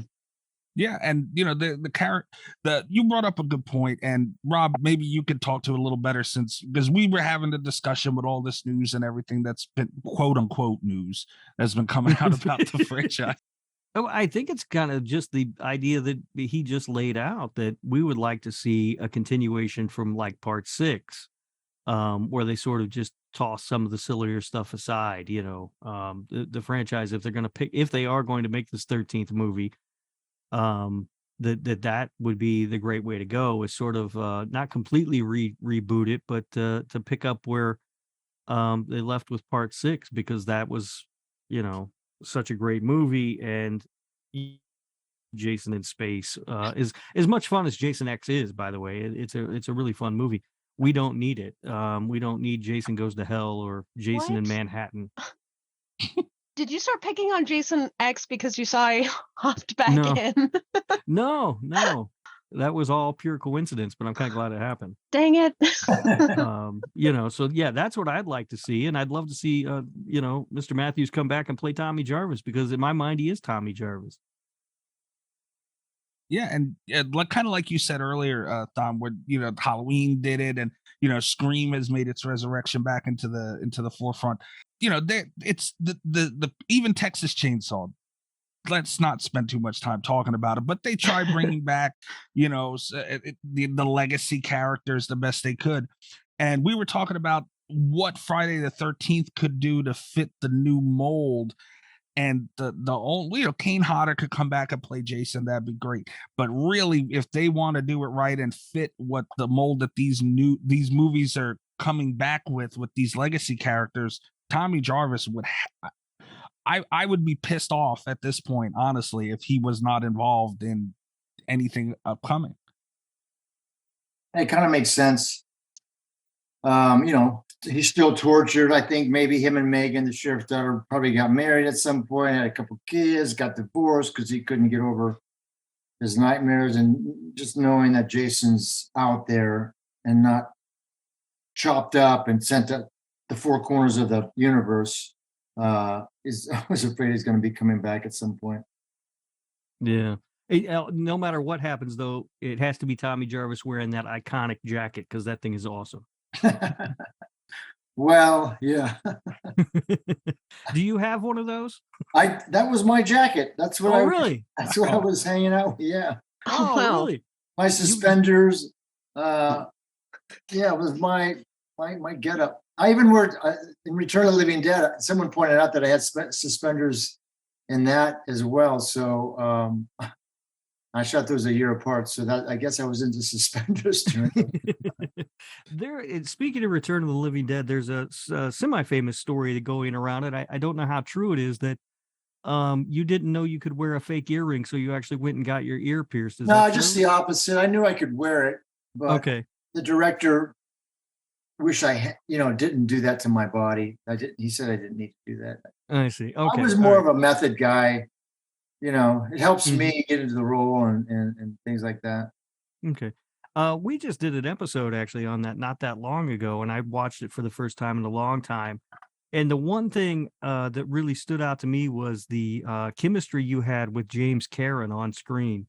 Yeah, and the character that you brought up a good point, and Rob, maybe you could talk to it a little better, because we were having a discussion with all this news and everything that's been quote unquote news that's been coming out about the franchise. Oh, I think it's kind of just the idea that he just laid out, that we would like to see a continuation from like part 6, where they sort of just toss some of the sillier stuff aside. The franchise, if they are going to make this 13th movie, that would be the great way to go, is sort of not completely reboot it, but to pick up where they left with part 6, because that was, such a great movie. And Jason in space is as much fun as Jason X is, by the way. It's a really fun movie. We don't need it. We don't need Jason Goes to Hell or Jason in What? Manhattan. Did you start picking on Jason X because you saw I hopped back No. in? No, that was all pure coincidence, but I'm kind of glad it happened. Dang it. So yeah, that's what I'd like to see. And I'd love to see, Mr. Matthews come back and play Tommy Jarvis, because in my mind, he is Tommy Jarvis. Yeah, and like kind of like you said earlier, Thom, where Halloween did it, and Scream has made its resurrection back into the forefront. It's the even Texas Chainsaw. Let's not spend too much time talking about it, but they tried bringing back the legacy characters the best they could, and we were talking about what Friday the 13th could do to fit the new mold. And the only Kane Hodder could come back and play Jason, that'd be great. But really, if they want to do it right and fit what the mold that these movies are coming back with these legacy characters, Tommy Jarvis would. I would be pissed off at this point, honestly, if he was not involved in anything upcoming. It kind of makes sense. He's still tortured. I think maybe him and Megan, the sheriff's daughter, probably got married at some point, had a couple kids, got divorced because he couldn't get over his nightmares. And just knowing that Jason's out there and not chopped up and sent to the four corners of the universe, I was afraid he's going to be coming back at some point. Yeah. No matter what happens, though, it has to be Tommy Jarvis wearing that iconic jacket, because that thing is awesome. Well, yeah. Do you have one of those? That was my jacket. That's what really? That's what I was hanging out with. Yeah. Oh, wow. Really? My suspenders. Yeah, it was my getup. I even wore in Return of the Living Dead. Someone pointed out that I had suspenders in that as well. So I shot those a year apart. So that I guess I was into suspenders too. Speaking of Return of the Living Dead, there's a semi-famous story going around it. I don't know how true it is that you didn't know you could wear a fake earring, so you actually went and got your ear pierced. Is that just true? the opposite. I knew I could wear it, but okay. The director wish I didn't do that to my body. He said I didn't need to do that. I see. Okay. I was more of a method guy. It helps me get into the role and things like that. Okay. We just did an episode actually on that not that long ago, and I watched it for the first time in a long time. And the one thing that really stood out to me was the chemistry you had with James Karen on screen.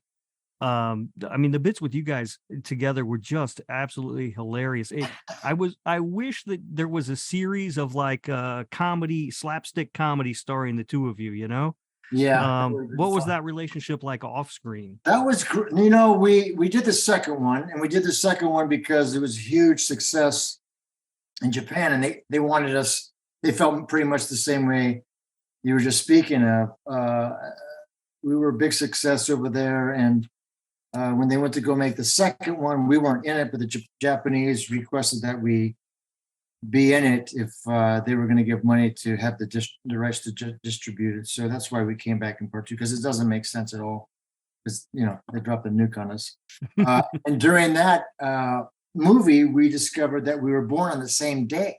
The bits with you guys together were just absolutely hilarious. I wish that there was a series of like slapstick comedy starring the two of you, Yeah. What was that relationship like off screen? That was, we did the second one, and we did the second one because it was a huge success in Japan, and they wanted us. They felt pretty much the same way you were just speaking of. We were a big success over there, and when they went to go make the second one, we weren't in it, but the Japanese requested that we be in it if they were going to give money to have the rights to distribute it. So that's why we came back in part 2, because it doesn't make sense at all, because they dropped a nuke on us. And during that movie, we discovered that we were born on the same day.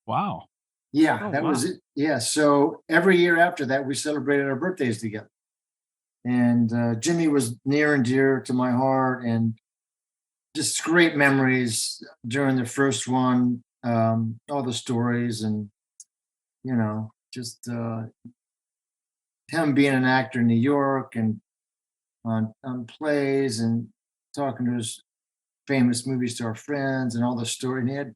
Wow. Yeah, was it. Yeah, so every year after that, we celebrated our birthdays together. And Jimmy was near and dear to my heart, and just great memories during the first one, all the stories, and just him being an actor in New York and on plays and talking to his famous movies to our friends and all the story. And he had,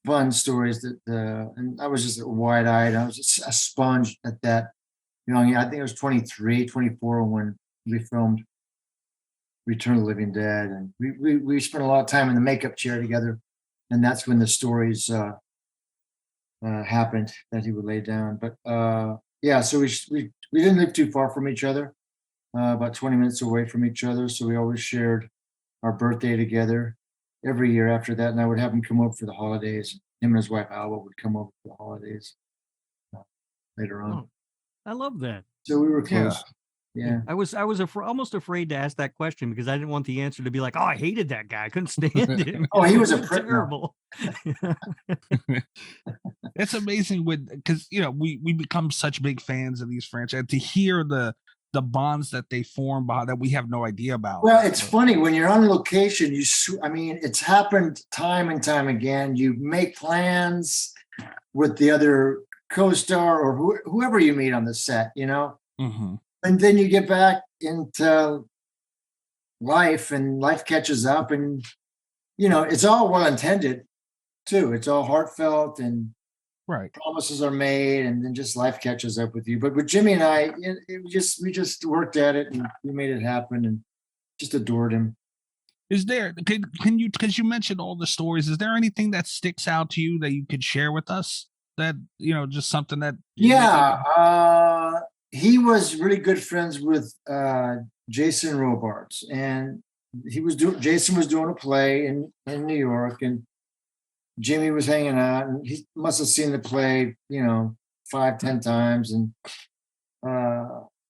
fun stories and I was just wide-eyed. I was just a sponge at that young. I think I was 23, 24 when we filmed Return of the Living Dead, and we spent a lot of time in the makeup chair together, and that's when the stories happened that he would lay down. But so we didn't live too far from each other, about 20 minutes away from each other. So we always shared our birthday together every year after that. And I would have him come over for the holidays. Him and his wife, Alba, would come over for the holidays later on. Oh, I love that. So we were close. Yeah. I was almost afraid to ask that question because I didn't want the answer to be like, oh, I hated that guy. I couldn't stand him. Oh, he was a prick. terrible. It's amazing because we become such big fans of these franchises to hear the bonds that they form that we have no idea about. Well, it's funny when you're on location. It's happened time and time again. You make plans with the other co-star or whoever you meet on the set, Mm-hmm. and then you get back into life, and life catches up, and it's all well intended too. It's all heartfelt, and right, promises are made, and then just life catches up with you. But with Jimmy and I, we just worked at it, and we made it happen, and just adored him. Is there, can you, because you mentioned all the stories, is there anything that sticks out to you that you could share with us that, just something that? He was really good friends with Jason Robards, and Jason was doing a play in New York, and Jimmy was hanging out, and he must have seen the play, 5-10 times. And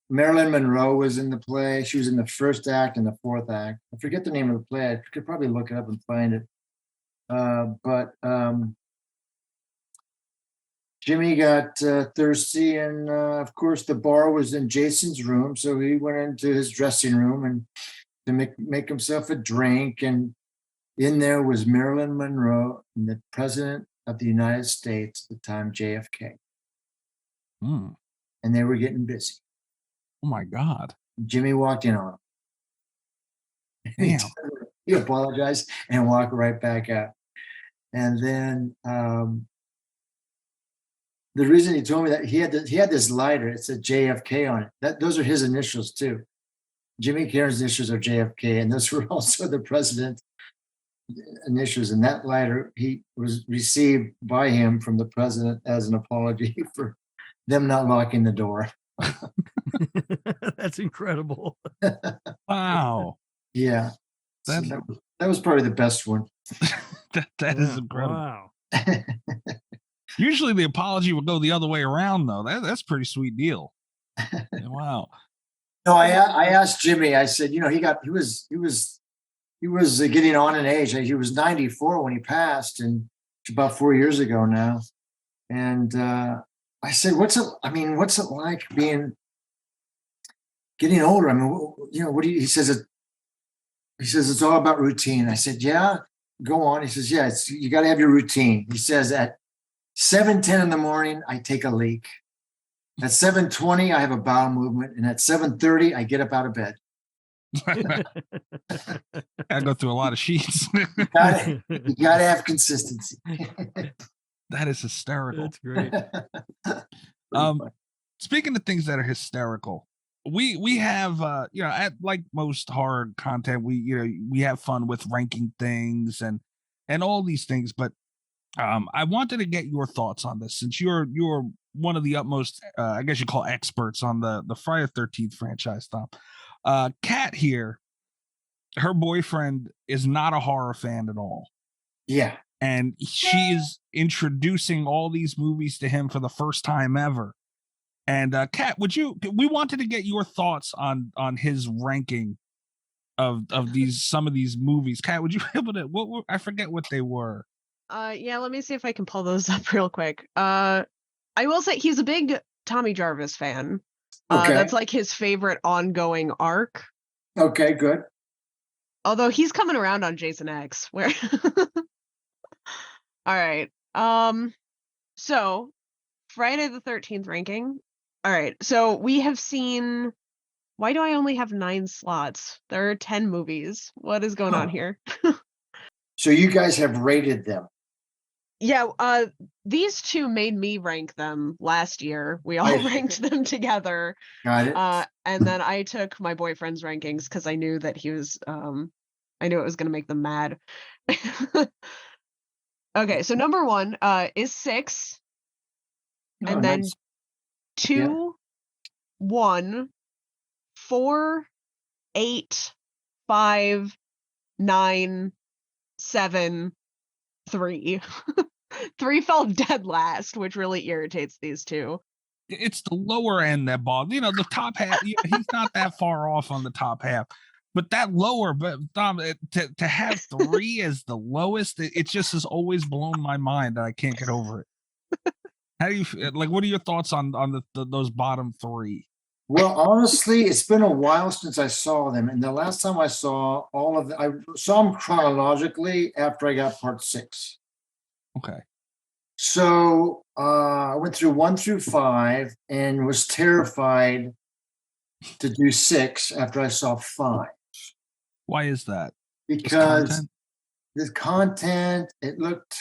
Marilyn Monroe was in the play. She was in the first act and the fourth act. I forget the name of the play. I could probably look it up and find it. But Jimmy got thirsty, and of course the bar was in Jason's room, so he went into his dressing room and to make himself a drink, and in there was Marilyn Monroe and the President of the United States at the time, JFK. Mm. And they were getting busy. Oh my God. Jimmy walked in on him. Damn. He apologized and walked right back out. And then the reason he told me that he had this lighter, it said JFK on it. Those are his initials too. Jimmy Cairns' initials are JFK, and those were also the president initials. And that lighter he was received by him from the president as an apology for them not locking the door. That's incredible. Wow. Yeah. That was probably the best one. that is incredible. Wow. Usually the apology would go the other way around, though. That's a pretty sweet deal. Wow. No, I asked Jimmy. I said, he was getting on in age. He was 94 when he passed, and it's about 4 years ago now. And I said, "What's it like getting older? I mean, what do you?" He says it's all about routine. I said, "Yeah, go on." He says, "Yeah, you got to have your routine." He says at 7:10 in the morning, I take a leak. At 7:20, I have a bowel movement, and at 7:30, I get up out of bed. I go through a lot of sheets. You gotta have consistency. That is hysterical. That's great. Speaking of things that are hysterical, we have at like most horror content, we have fun with ranking things and all these things, but I wanted to get your thoughts on this since you're one of the utmost I guess you call experts on the Friday the 13th franchise, Thom. Kat here, her boyfriend is not a horror fan at all. Yeah. And she is introducing all these movies to him for the first time ever. And Kat, we wanted to get your thoughts on his ranking of some of these movies. Kat, would you be able to, I forget what they were. Yeah, let me see if I can pull those up real quick. I will say he's a big Tommy Jarvis fan. Okay. That's like his favorite ongoing arc. Okay, good. Although he's coming around on Jason X, where all right. So Friday the 13th ranking. All right. So we have seen, why do I only have 9 slots? There are 10 movies. What is going on here? So you guys have rated them. Yeah, these two made me rank them last year. We all ranked them together. Got it. And then I took my boyfriend's rankings because I knew that he was I knew it was gonna make them mad. Okay, so number 1 is 6. And then nice. 2, 1, 4, 8, 5, 9, 7, 3. 3 fell dead last, which really irritates these two. It's the lower end that ball. The top half. He's not that far off on the top half, but that lower. But Thom, to have 3 as the lowest, it just has always blown my mind. I can't get over it. How do you like? What are your thoughts on those bottom 3? Well, honestly, it's been a while since I saw them, and the last time I saw all of them, I saw them chronologically after I got part 6. Okay. So I went through 1 through 5 and was terrified to do 6 after I saw 5. Why is that? Because the content, it looked,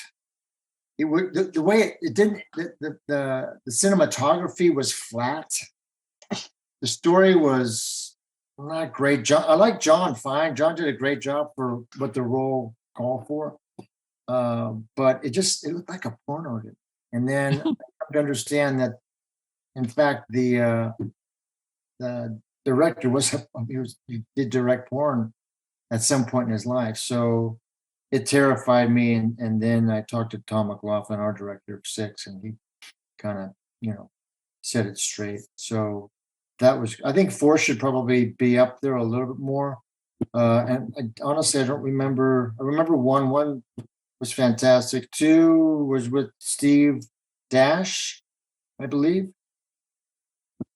it would the way it didn't, the cinematography was flat. The story was not great. I like John fine. John did a great job for what the role called for. But it looked like a porno. And then I have to understand that, in fact, the director he did direct porn at some point in his life. So it terrified me. And then I talked to Tom McLaughlin, our director of 6, and he kind of, set it straight. So that was, I think 4 should probably be up there a little bit more. And honestly, I don't remember. I remember 1 was fantastic. 2 was with Steve Dash, I believe.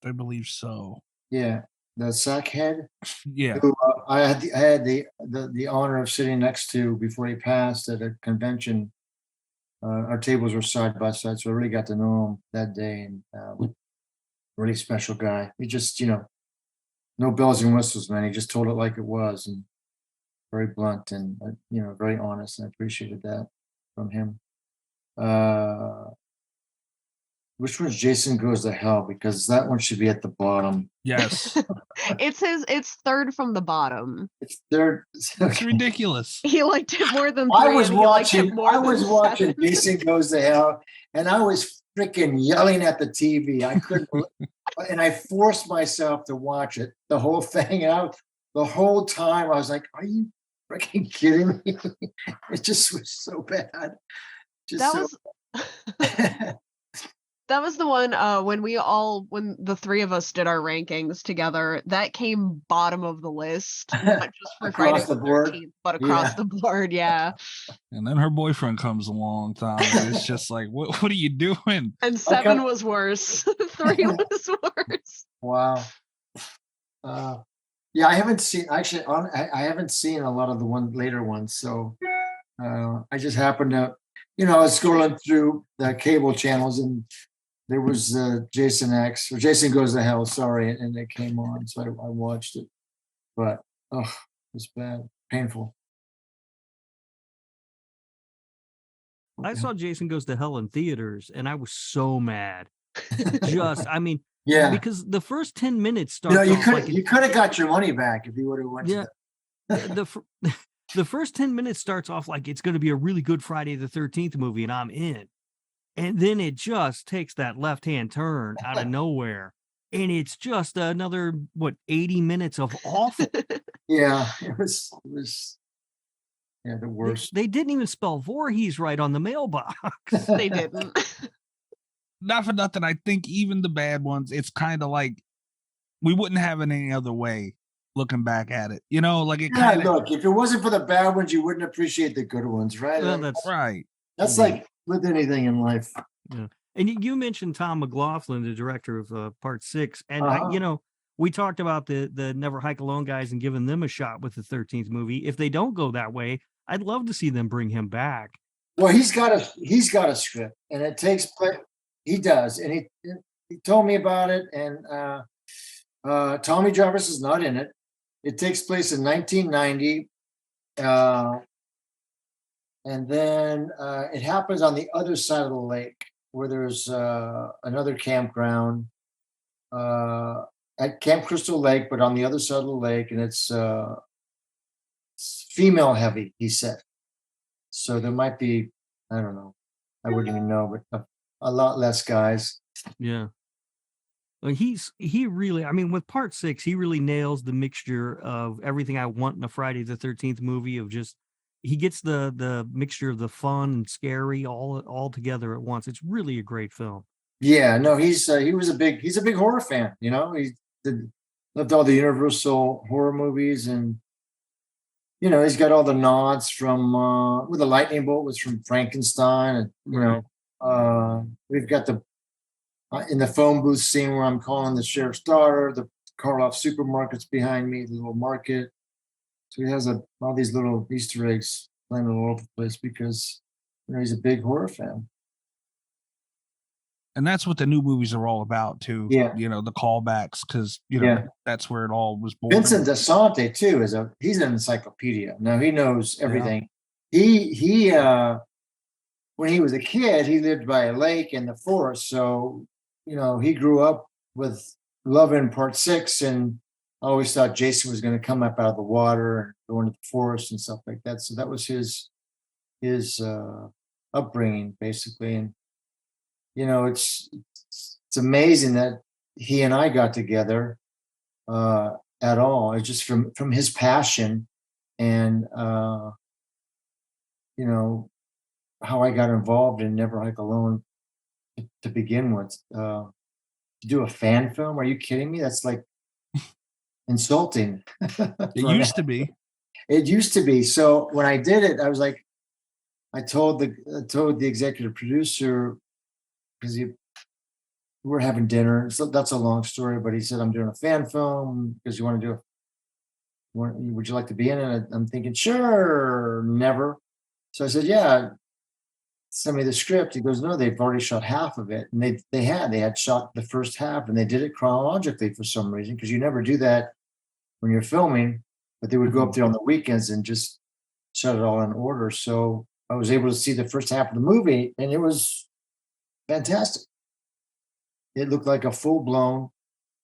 I believe so. Yeah, the sackhead. Yeah. Who I had the honor of sitting next to before he passed at a convention. Our tables were side by side, so I really got to know him that day. And really special guy. He just, no bells and whistles, man. He just told it like it was, and very blunt and very honest. And I appreciated that from him. Which one's Jason Goes to Hell? Because that one should be at the bottom. Yes. It's third from the bottom. It's third. It's ridiculous. He liked it more than 3. I was and he liked it watching. more I was than watching 7. Jason Goes to Hell, and I was freaking yelling at the TV. I couldn't, and I forced myself to watch it, the whole thing. And the whole time I was like, "Are you freaking kidding me?" It just was so bad. That was the one when the 3 of us did our rankings together, that came bottom of the list, not just for Across Friday the board? 13th, but across Yeah. the board, yeah. And then her boyfriend comes along, Thom. And it's just like, what are you doing? And 7 was worse. 3 was worse. Wow. Yeah, I haven't seen I haven't seen a lot of the later ones, so I just happened to, I was scrolling through the cable channels and there was Jason Goes to Hell, sorry, and it came on, so I watched it. But it was bad, painful. I saw Jason Goes to Hell in theaters, and I was so mad. Yeah, because the first 10 minutes start. You could have got your money back if you would have went. Yeah, the first 10 minutes starts off like it's going to be a really good Friday the 13th movie, and I'm in. And then it just takes that left-hand turn out of nowhere. And it's just another, 80 minutes of awful. Yeah, it was the worst. They didn't even spell Voorhees right on the mailbox. They didn't. Not for nothing. I think even the bad ones, it's kind of like we wouldn't have it any other way looking back at it. Like it kind of. Look, if it wasn't for the bad ones, you wouldn't appreciate the good ones, right? Well, that's right. That's like with anything in life. Yeah. And you mentioned Tom McLaughlin, the director of Part 6, and we talked about the Never Hike Alone guys and giving them a shot with the 13th movie. If they don't go that way, I'd love to see them bring him back. Well, he's got a script, and it takes place. He does, and he told me about it. And Tommy Jarvis is not in it. It takes place in 1990. And then it happens on the other side of the lake where there's another campground at Camp Crystal Lake, but on the other side of the lake, and it's female heavy, he said. So there might be, I don't know, I wouldn't even know, but a lot less guys. Yeah. He really, I mean, with part 6, he really nails the mixture of everything I want in a Friday the 13th movie. Of just, he gets the mixture of the fun and scary all together at once. It's really a great film. Yeah, no, he's a big horror fan. He loved all the Universal horror movies, and he's got all the nods from with the lightning bolt was from Frankenstein, and we've got the in the phone booth scene where I'm calling the sheriff's daughter, the Karloff supermarket's behind me, the little market. So he has all these little Easter eggs playing all over the place because he's a big horror fan. And that's what the new movies are all about too. Yeah. The callbacks, because that's where it all was born. Vincent DeSante too he's an encyclopedia. Now he knows everything. He when he was a kid, he lived by a lake in the forest. So, he grew up with loving part 6, and I always thought Jason was going to come up out of the water and go into the forest and stuff like that. So that was his upbringing, basically. And it's amazing that he and I got together at all. It's just from his passion and how I got involved in Never Hike Alone to begin with. To do a fan film? Are you kidding me? That's like insulting. It used to be. It used to be. So when I did it, I was like, I told the executive producer, because we're having dinner. So that's a long story, but he said, I'm doing a fan film because you want to do would you like to be in it? I'm thinking, sure, never. So I said, yeah, send me the script. He goes, no, they've already shot half of it. And they had shot the first half, and they did it chronologically for some reason, because you never do that when you're filming, but they would go up there on the weekends and just shut it all in order. So I was able to see the first half of the movie, and it was fantastic. It looked like a full-blown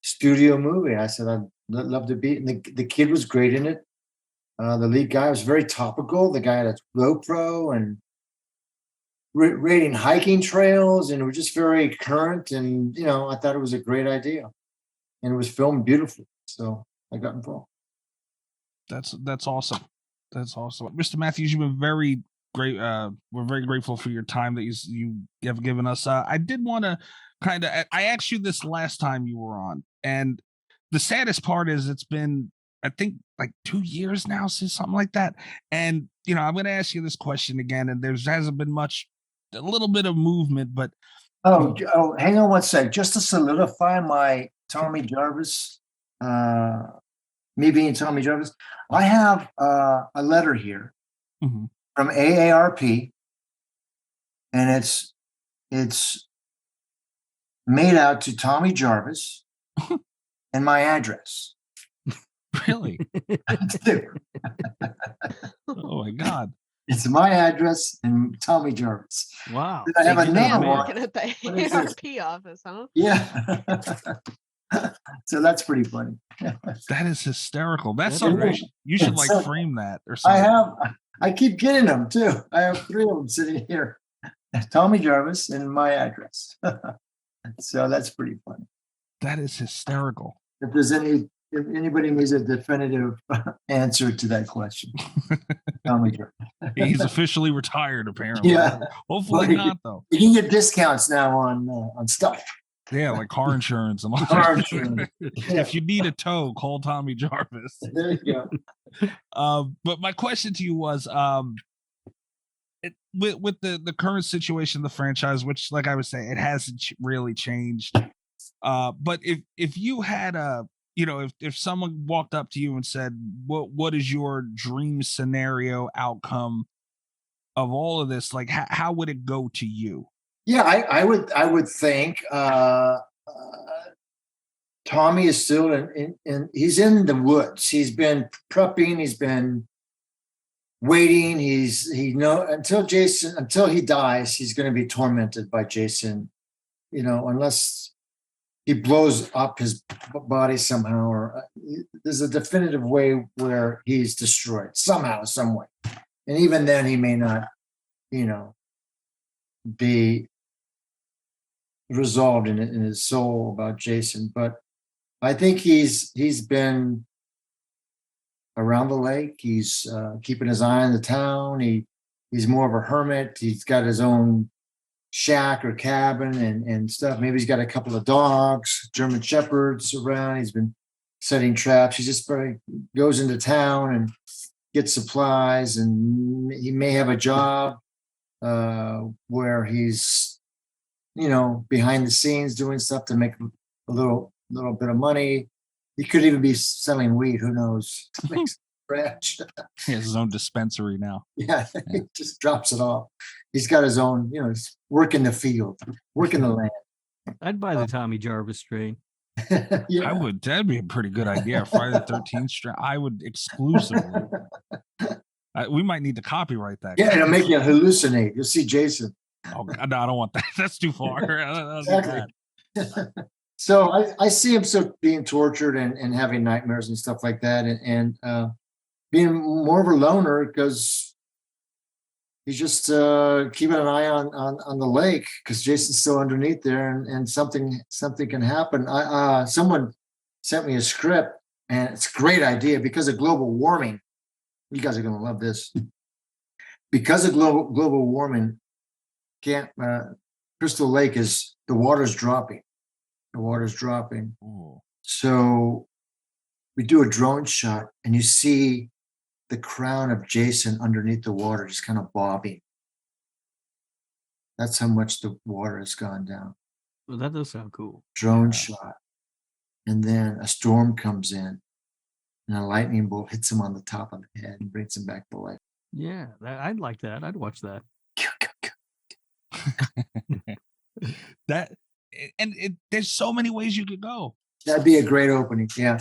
studio movie. I said, I'd love to be. And the kid was great in it. The lead guy was very topical. The guy had a GoPro and raiding hiking trails, and it was just very current. And I thought it was a great idea, and it was filmed beautifully. So I got involved. That's awesome. That's awesome, Mr. Matthews. You've been very great. We're very grateful for your time that you have given us. I did want to I asked you this last time you were on, and the saddest part is it's been, I think, like 2 years now since something like that. And I'm going to ask you this question again, and there hasn't been a little bit of movement, but oh, hang on one sec, just to solidify my Tommy Jarvis, me being Tommy Jarvis, I have a letter here from AARP, and it's made out to Tommy Jarvis and my address. Really? Oh my God. It's my address and Tommy Jarvis. Wow. I have a name Working at the AARP office, huh? Yeah. So that's pretty funny. That is hysterical. That's something you should like frame that or I something. I keep getting them too. I have 3 of them sitting here. Tommy Jarvis and my address. So that's pretty funny. That is hysterical. If anybody needs a definitive answer to that question, Tommy Jarvis. He's officially retired, apparently. Yeah. Hopefully not, though. You can get discounts now on stuff. Yeah, like car insurance and all Car that. insurance. If you need a tow, call Tommy Jarvis. There you go. But my question to you was, with the current situation of the franchise, which, like I was saying, it hasn't really changed. But if you had if someone walked up to you and said, what is your dream scenario outcome of all of this? Like, how would it go to you? Yeah, I would think Tommy is still in he's in the woods. He's been prepping, he's been waiting, until he dies, he's going to be tormented by Jason, unless he blows up his body somehow, or there's a definitive way where he's destroyed somehow, some way. And even then he may not, be resolved in his soul about Jason. But I think he's been around the lake. He's keeping his eye on the town. He's more of a hermit. He's got his own shack or cabin and stuff. Maybe he's got a couple of dogs, German shepherds around. He's been setting traps. He just probably goes into town and gets supplies, and he may have a job where he's, behind the scenes doing stuff to make a little bit of money. He could even be selling weed. Who knows? To make some scratch. He has his own dispensary now. Yeah, he just drops it off. He's got his own, he's working the field, working the land. I'd buy the Tommy Jarvis strain. Yeah. I would. That'd be a pretty good idea. Friday the 13th strain. I would exclusively. We might need to copyright that. Yeah, it'll make you hallucinate. You'll see Jason. Oh, no, I don't want that. That's too far. Exactly. So I see him still being tortured and having nightmares and stuff like that, and being more of a loner because he's just keeping an eye on the lake because Jason's still underneath there, and something can happen. Someone sent me a script, and it's a great idea because of global warming. You guys are going to love this. Because of global warming, Crystal Lake the water's dropping. The water's dropping. Ooh. So we do a drone shot, and you see the crown of Jason underneath the water, just kind of bobbing. That's how much the water has gone down. Well, that does sound cool. Drone shot. And then a storm comes in, and a lightning bolt hits him on the top of the head and brings him back to life. Yeah, I'd like that. I'd watch that. There's so many ways you could go. That'd be a great opening, yeah.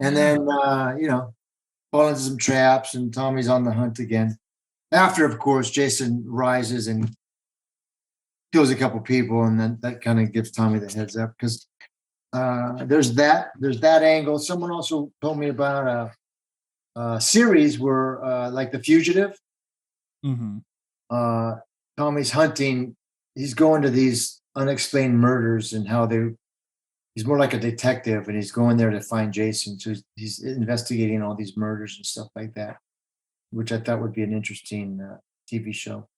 And then fall into some traps, and Tommy's on the hunt again. After, of course, Jason rises and kills a couple people, and then that kind of gives Tommy the heads up because there's that angle. Someone also told me about a series where like The Fugitive. Mm-hmm. Tommy's hunting. He's going to these unexplained murders and how he's more like a detective, and he's going there to find Jason. So he's investigating all these murders and stuff like that, which I thought would be an interesting TV show.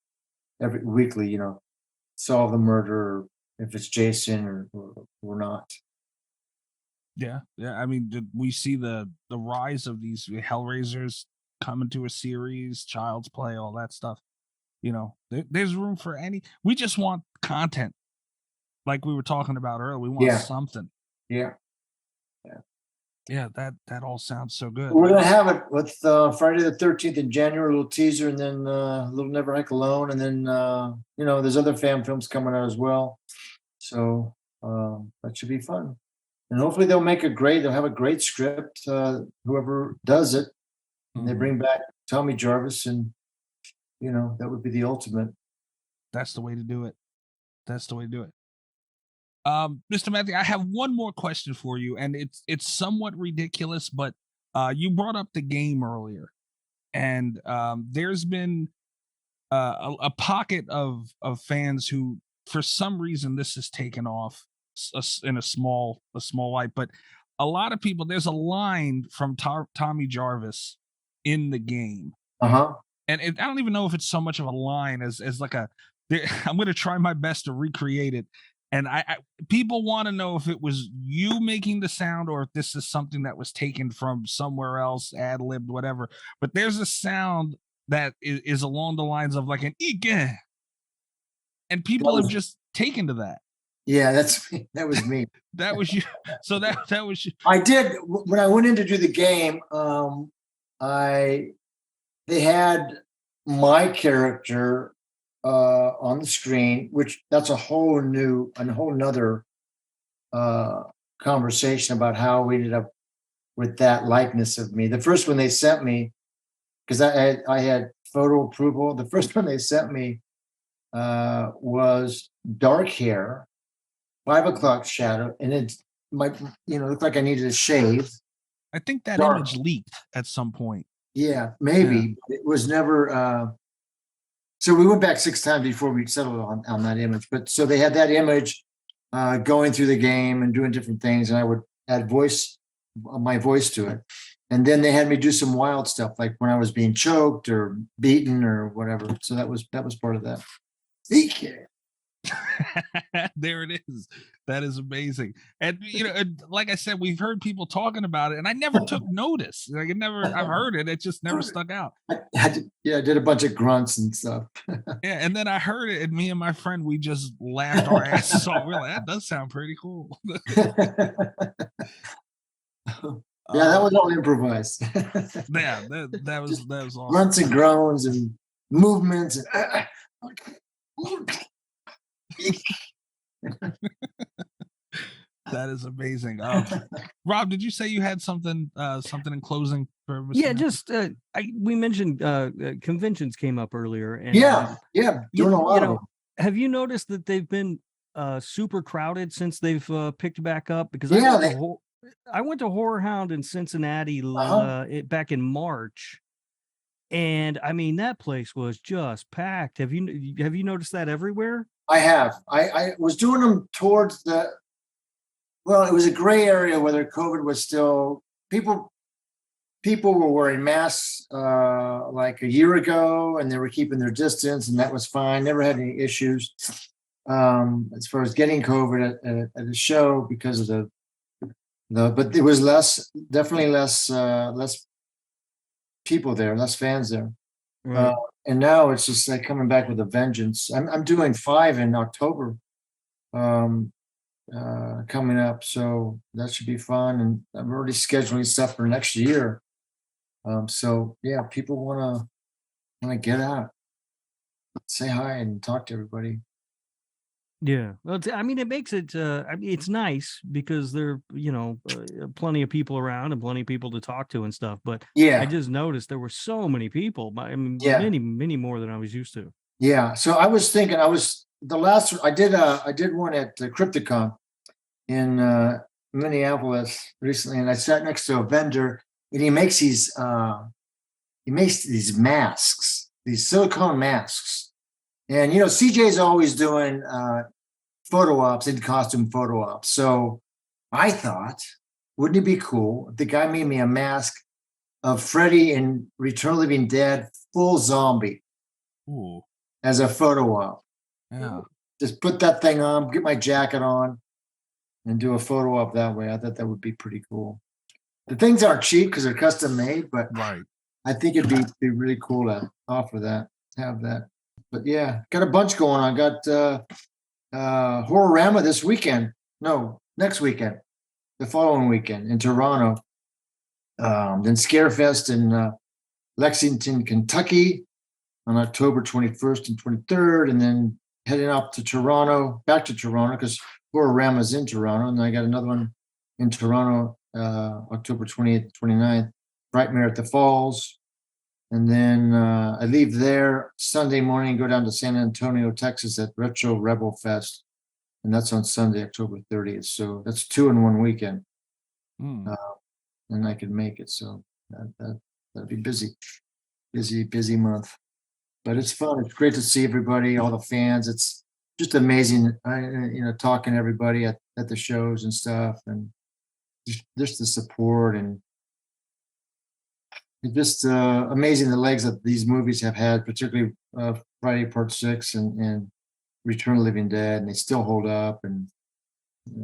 Every weekly, solve the murder, if it's Jason or not. Yeah. I mean, we see the rise of these Hellraisers coming to a series, Child's Play, all that stuff. There's room for any. We just want content, like we were talking about earlier. We want something. Yeah. That all sounds so good. We're gonna have it with Friday the 13th in January, a little teaser, and then a little Never Hike Alone, and then there's other fan films coming out as well. So that should be fun, and hopefully they'll have a great script. Whoever does it, and they bring back Tommy Jarvis, and that would be the ultimate. That's the way to do it. Mr. Matthew, I have one more question for you, and it's somewhat ridiculous, but you brought up the game earlier, and there's been a pocket of fans who, for some reason, this has taken off in a small light, but a lot of people. There's a line from Tommy Jarvis in the game, and I don't even know if it's so much of a line as like I'm going to try my best to recreate it. And people want to know if it was you making the sound or if this is something that was taken from somewhere else, ad-libbed, whatever. But there's a sound that is along the lines of like an "ike," and people have just taken to that. Yeah, that was me. That was you. So that was you. I did when I went in to do the game. They had my character on the screen, which that's a whole nother conversation about how we ended up with that likeness of me. The first one they sent me, because I had photo approval. The first one they sent me was dark hair, 5 o'clock shadow, and it might looked like I needed a shave. I think that image leaked at some point. Yeah, maybe. Yeah. It was never. So we went back 6 times before we settled on that image. But so they had that image going through the game and doing different things, and I would add my voice to it. And then they had me do some wild stuff, like when I was being choked or beaten or whatever. So that was part of that. Okay. There it is. That is amazing. And like I said, we've heard people talking about it, and I never took notice. Like I've heard it. It just never stuck out. I did a bunch of grunts and stuff. Yeah, and then I heard it, and me and my friend, we just laughed our asses off. We're like, that does sound pretty cool. Yeah, that was all improvised. Yeah, that was awesome. Grunts and groans and movements. That is amazing. Rob, did you say you had something in closing for Mr. Yeah, Matthews? just we mentioned conventions came up earlier, and Yeah, doing a lot of them. have you noticed that they've been super crowded since they've picked back up? Because I went to Horror Hound in Cincinnati back in March, and I mean that place was just packed. Have you noticed that everywhere? I have. I was doing them towards it was a gray area whether COVID was still people were wearing masks like a year ago, and they were keeping their distance, and that was fine. Never had any issues as far as getting COVID at a show because of but it was definitely less people there, less fans there. Right. And now it's just like coming back with a vengeance. I'm doing 5 in October coming up, so that should be fun. And I'm already scheduling stuff for next year. So yeah, people want to get out, say hi, and talk to everybody. Yeah, well, I mean, it makes it. I mean, it's nice because there, plenty of people around and plenty of people to talk to and stuff. But Yeah, I just noticed there were so many people. I mean, Yeah. many more than I was used to. yeah. So I was thinking, I did one at Crypticon in Minneapolis recently, and I sat next to a vendor, and he makes these masks, these silicone masks. And CJ's always doing photo ops and costume photo ops. So I thought, wouldn't it be cool if the guy made me a mask of Freddy in Return of the Living Dead, full zombie, as a photo op? Yeah. Just put that thing on, get my jacket on, and do a photo op that way. I thought that would be pretty cool. The things aren't cheap because they're custom made, but Right. I think it'd be really cool to offer that, have that. But yeah, got a bunch going on. Got Horrorama this weekend. No, next weekend. The following weekend in Toronto. Then Scarefest in Lexington, Kentucky on October 21st and 23rd. And then heading up to Toronto, back to Toronto, because Horrorama's in Toronto. And I got another one in Toronto, October 28th, 29th. Frightmare at the Falls. And then I leave there Sunday morning, go down to San Antonio, Texas at Retro Rebel Fest. And that's on Sunday, October 30th. So that's 2 in 1 weekend. And I could make it. So that'd be busy month. But it's fun. It's great to see everybody, all the fans. It's just amazing, talking to everybody at the shows and stuff. And just the support, and it's just amazing the legs that these movies have had, particularly Friday Part 6 and Return of the Living Dead, and they still hold up, and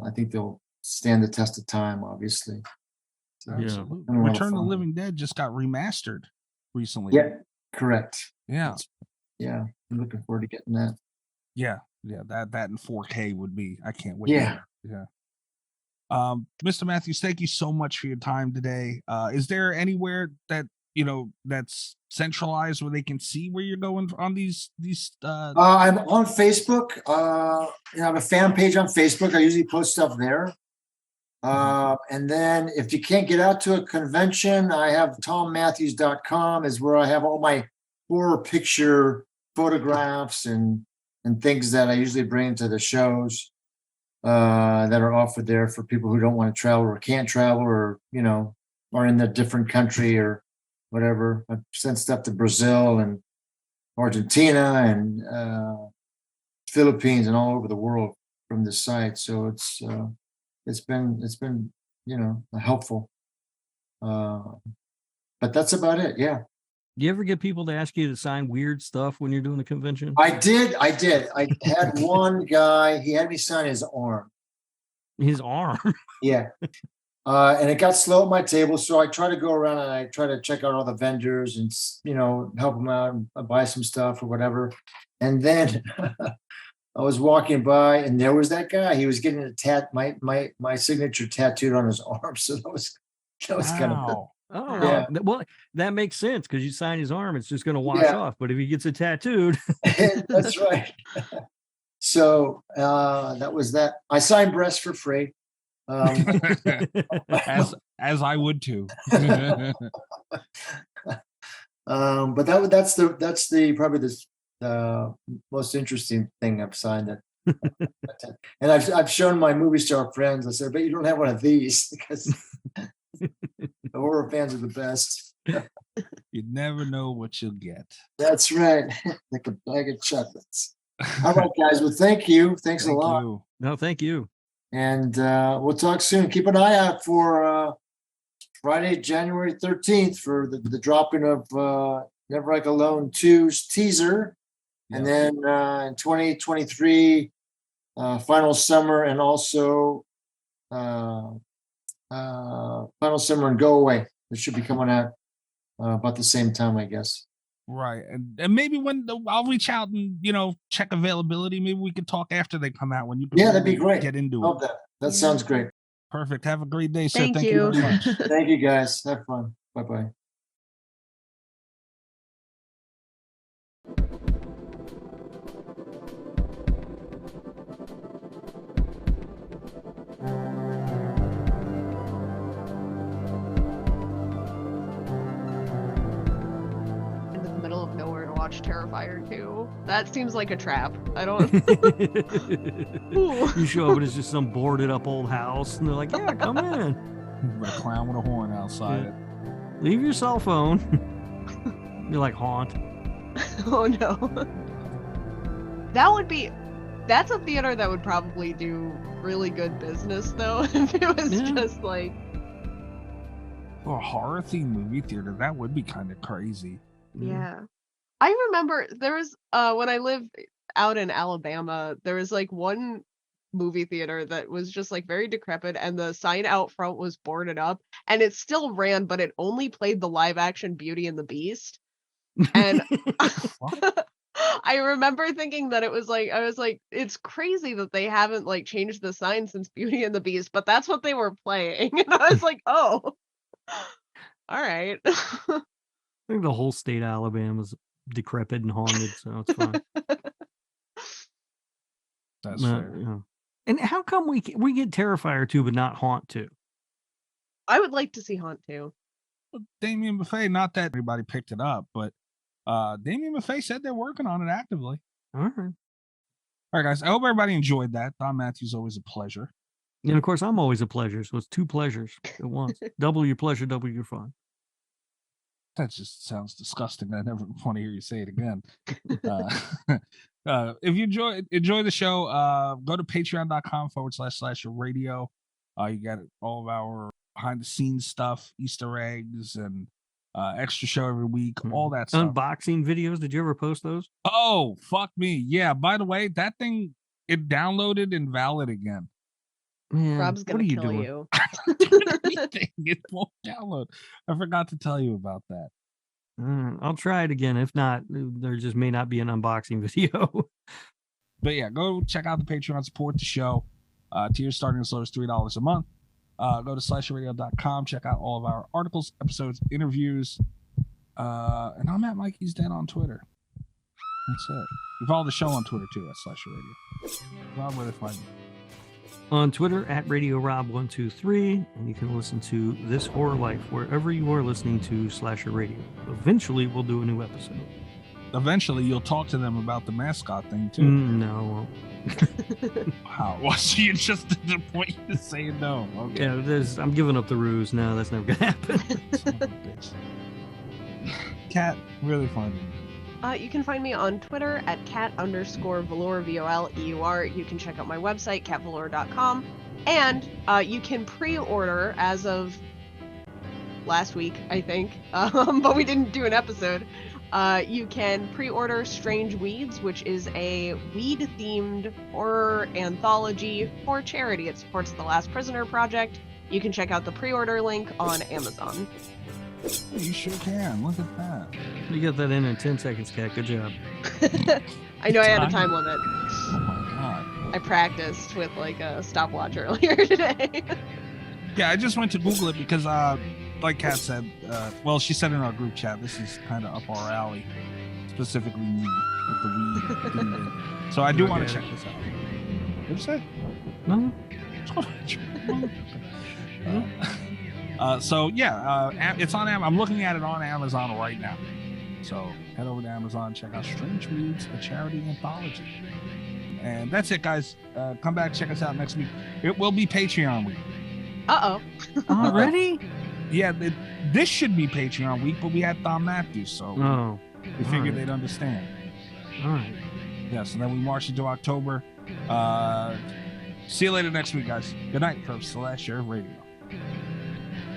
I think they'll stand the test of time, obviously. So, Yeah. Return of the Living Dead just got remastered recently. Yeah, correct. Yeah. Yeah, I'm looking forward to getting that. Yeah. That in 4K would be. I can't wait. Yeah. Yeah. Mr. Matthews, thank you so much for your time today. Is there anywhere that that's centralized where they can see where you're going on these? I'm on Facebook. I have a fan page on Facebook. I usually post stuff there. And then if you can't get out to a convention, I have THOMMATHEWS.com is where I have all my horror picture photographs and things that I usually bring to the shows that are offered there for people who don't want to travel or can't travel, or are in a different country or whatever. I've sent stuff to Brazil and Argentina and Philippines and all over the world from the site. So it's been helpful. But that's about it. Yeah. Do you ever get people to ask you to sign weird stuff when you're doing the convention? I did. I had one guy, he had me sign his arm. His arm? Yeah. And it got slow at my table. So I try to go around and I try to check out all the vendors and, help them out and buy some stuff or whatever. And then I was walking by and there was that guy. He was getting my signature tattooed on his arm. So that was kind of. Oh, yeah. Well, that makes sense because you sign his arm, it's just going to wash off. But if he gets it tattooed, that's right. So that was that. I signed breasts for free. As I would too. But that's probably the most interesting thing I've signed. And I've shown my movie star friends. I said, "But you don't have one of these because." The horror fans are the best. You never know what you'll get. That's right. Like a bag of chocolates. All right, guys. Well, thank you. Thanks a lot. You. No, thank you. And we'll talk soon. Keep an eye out for Friday, January 13th for the dropping of Never Like Alone 2's teaser. Yeah. And then in 2023, Final Summer and also Final Summer and Go Away. It should be coming out about the same time, I guess. Right. And maybe when I'll reach out and, check availability. Maybe we could talk after they come out when you that'd be great. Get into Love it. That sounds great. Perfect. Have a great day, sir. Thank you very much. Thank you, guys. Have fun. Bye-bye. Watch Terrifier 2. That seems like a trap. I don't. You show up and it's just some boarded up old house, and they're like, "Yeah, come in." A clown with a horn outside. Yeah. Leave your cell phone. You're like Haunt. Oh no. That's a theater that would probably do really good business though if it was just like. For a horror themed movie theater, that would be kind of crazy. Yeah. I remember there was when I lived out in Alabama, there was like one movie theater that was just like very decrepit and the sign out front was boarded up and it still ran, but it only played the live action Beauty and the Beast. And I remember thinking that I was like, it's crazy that they haven't like changed the sign since Beauty and the Beast, but that's what they were playing. And I was like, oh, all right. I think the whole state of Alabama is decrepit and haunted, so it's fine. That's fair. Yeah. And how come we get Terrifier 2 but not Haunt 2? I would like to see Haunt 2. Damien Buffet, not that everybody picked it up, but Damien Buffet said they're working on it actively. All right, guys. I hope everybody enjoyed that. Thom Matthews, always a pleasure. And of course, I'm always a pleasure, so it's two pleasures at once. Double your pleasure, double your fun. That just sounds disgusting. I never want to hear you say it again. If you enjoy the show, go to patreon.com/radio. You got all of our behind the scenes stuff, Easter eggs, and extra show every week, all that stuff. Unboxing videos. Did you ever post those? Oh, fuck me. Yeah. By the way, that thing, it downloaded invalid again. Man, Rob's gonna kill you. It won't download. I forgot to tell you about that. I'll try it again. If not, there just may not be an unboxing video. But yeah, go check out the Patreon, support the show. Tiers starting as low as $3 a month. Go to slasherradio.com, check out all of our articles, episodes, interviews. And I'm at Mikey's Den on Twitter. That's it. You follow the show on Twitter too, at Slasher Radio. Rob, where they find me? On Twitter at RadioRob123, and you can listen to This Horror Life wherever you are listening to Slasher Radio. Eventually, we'll do a new episode. Eventually, you'll talk to them about the mascot thing too. No. Wow. Well, so you're just to the point to say no. Okay. Yeah, I'm giving up the ruse. No, that's never gonna happen. Cat, really funny. You can find me on Twitter at cat_velour, VOLEUR. You can check out my website, catvelour.com. And you can pre-order as of last week, I think, but we didn't do an episode. You can pre-order Strange Weeds, which is a weed-themed horror anthology for charity. It supports the Last Prisoner Project. You can check out the pre-order link on Amazon. You sure can. Look at that. You got that in 10 seconds, Kat. Good job. I know I had a time limit. Oh my god. I practiced with like a stopwatch earlier today. Yeah, I just went to Google it because, like Kat said, well, she said in our group chat, this is kind of up our alley, specifically me with the weed. So I do want to check this out. What you say? No. So yeah, it's on Amazon. I'm looking at it on Amazon right now. So head over to Amazon, check out Strange Weeds, a charity anthology. And that's it, guys. Come back, check us out next week. It will be Patreon week. Uh-oh. Already? Yeah, this should be Patreon week, but we had THOM Matthews, so we figured they'd understand. All right. Yeah, so then we march into October. See you later next week, guys. Good night from Slasher Radio.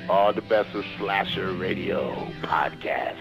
All the best of Slasher Radio podcast.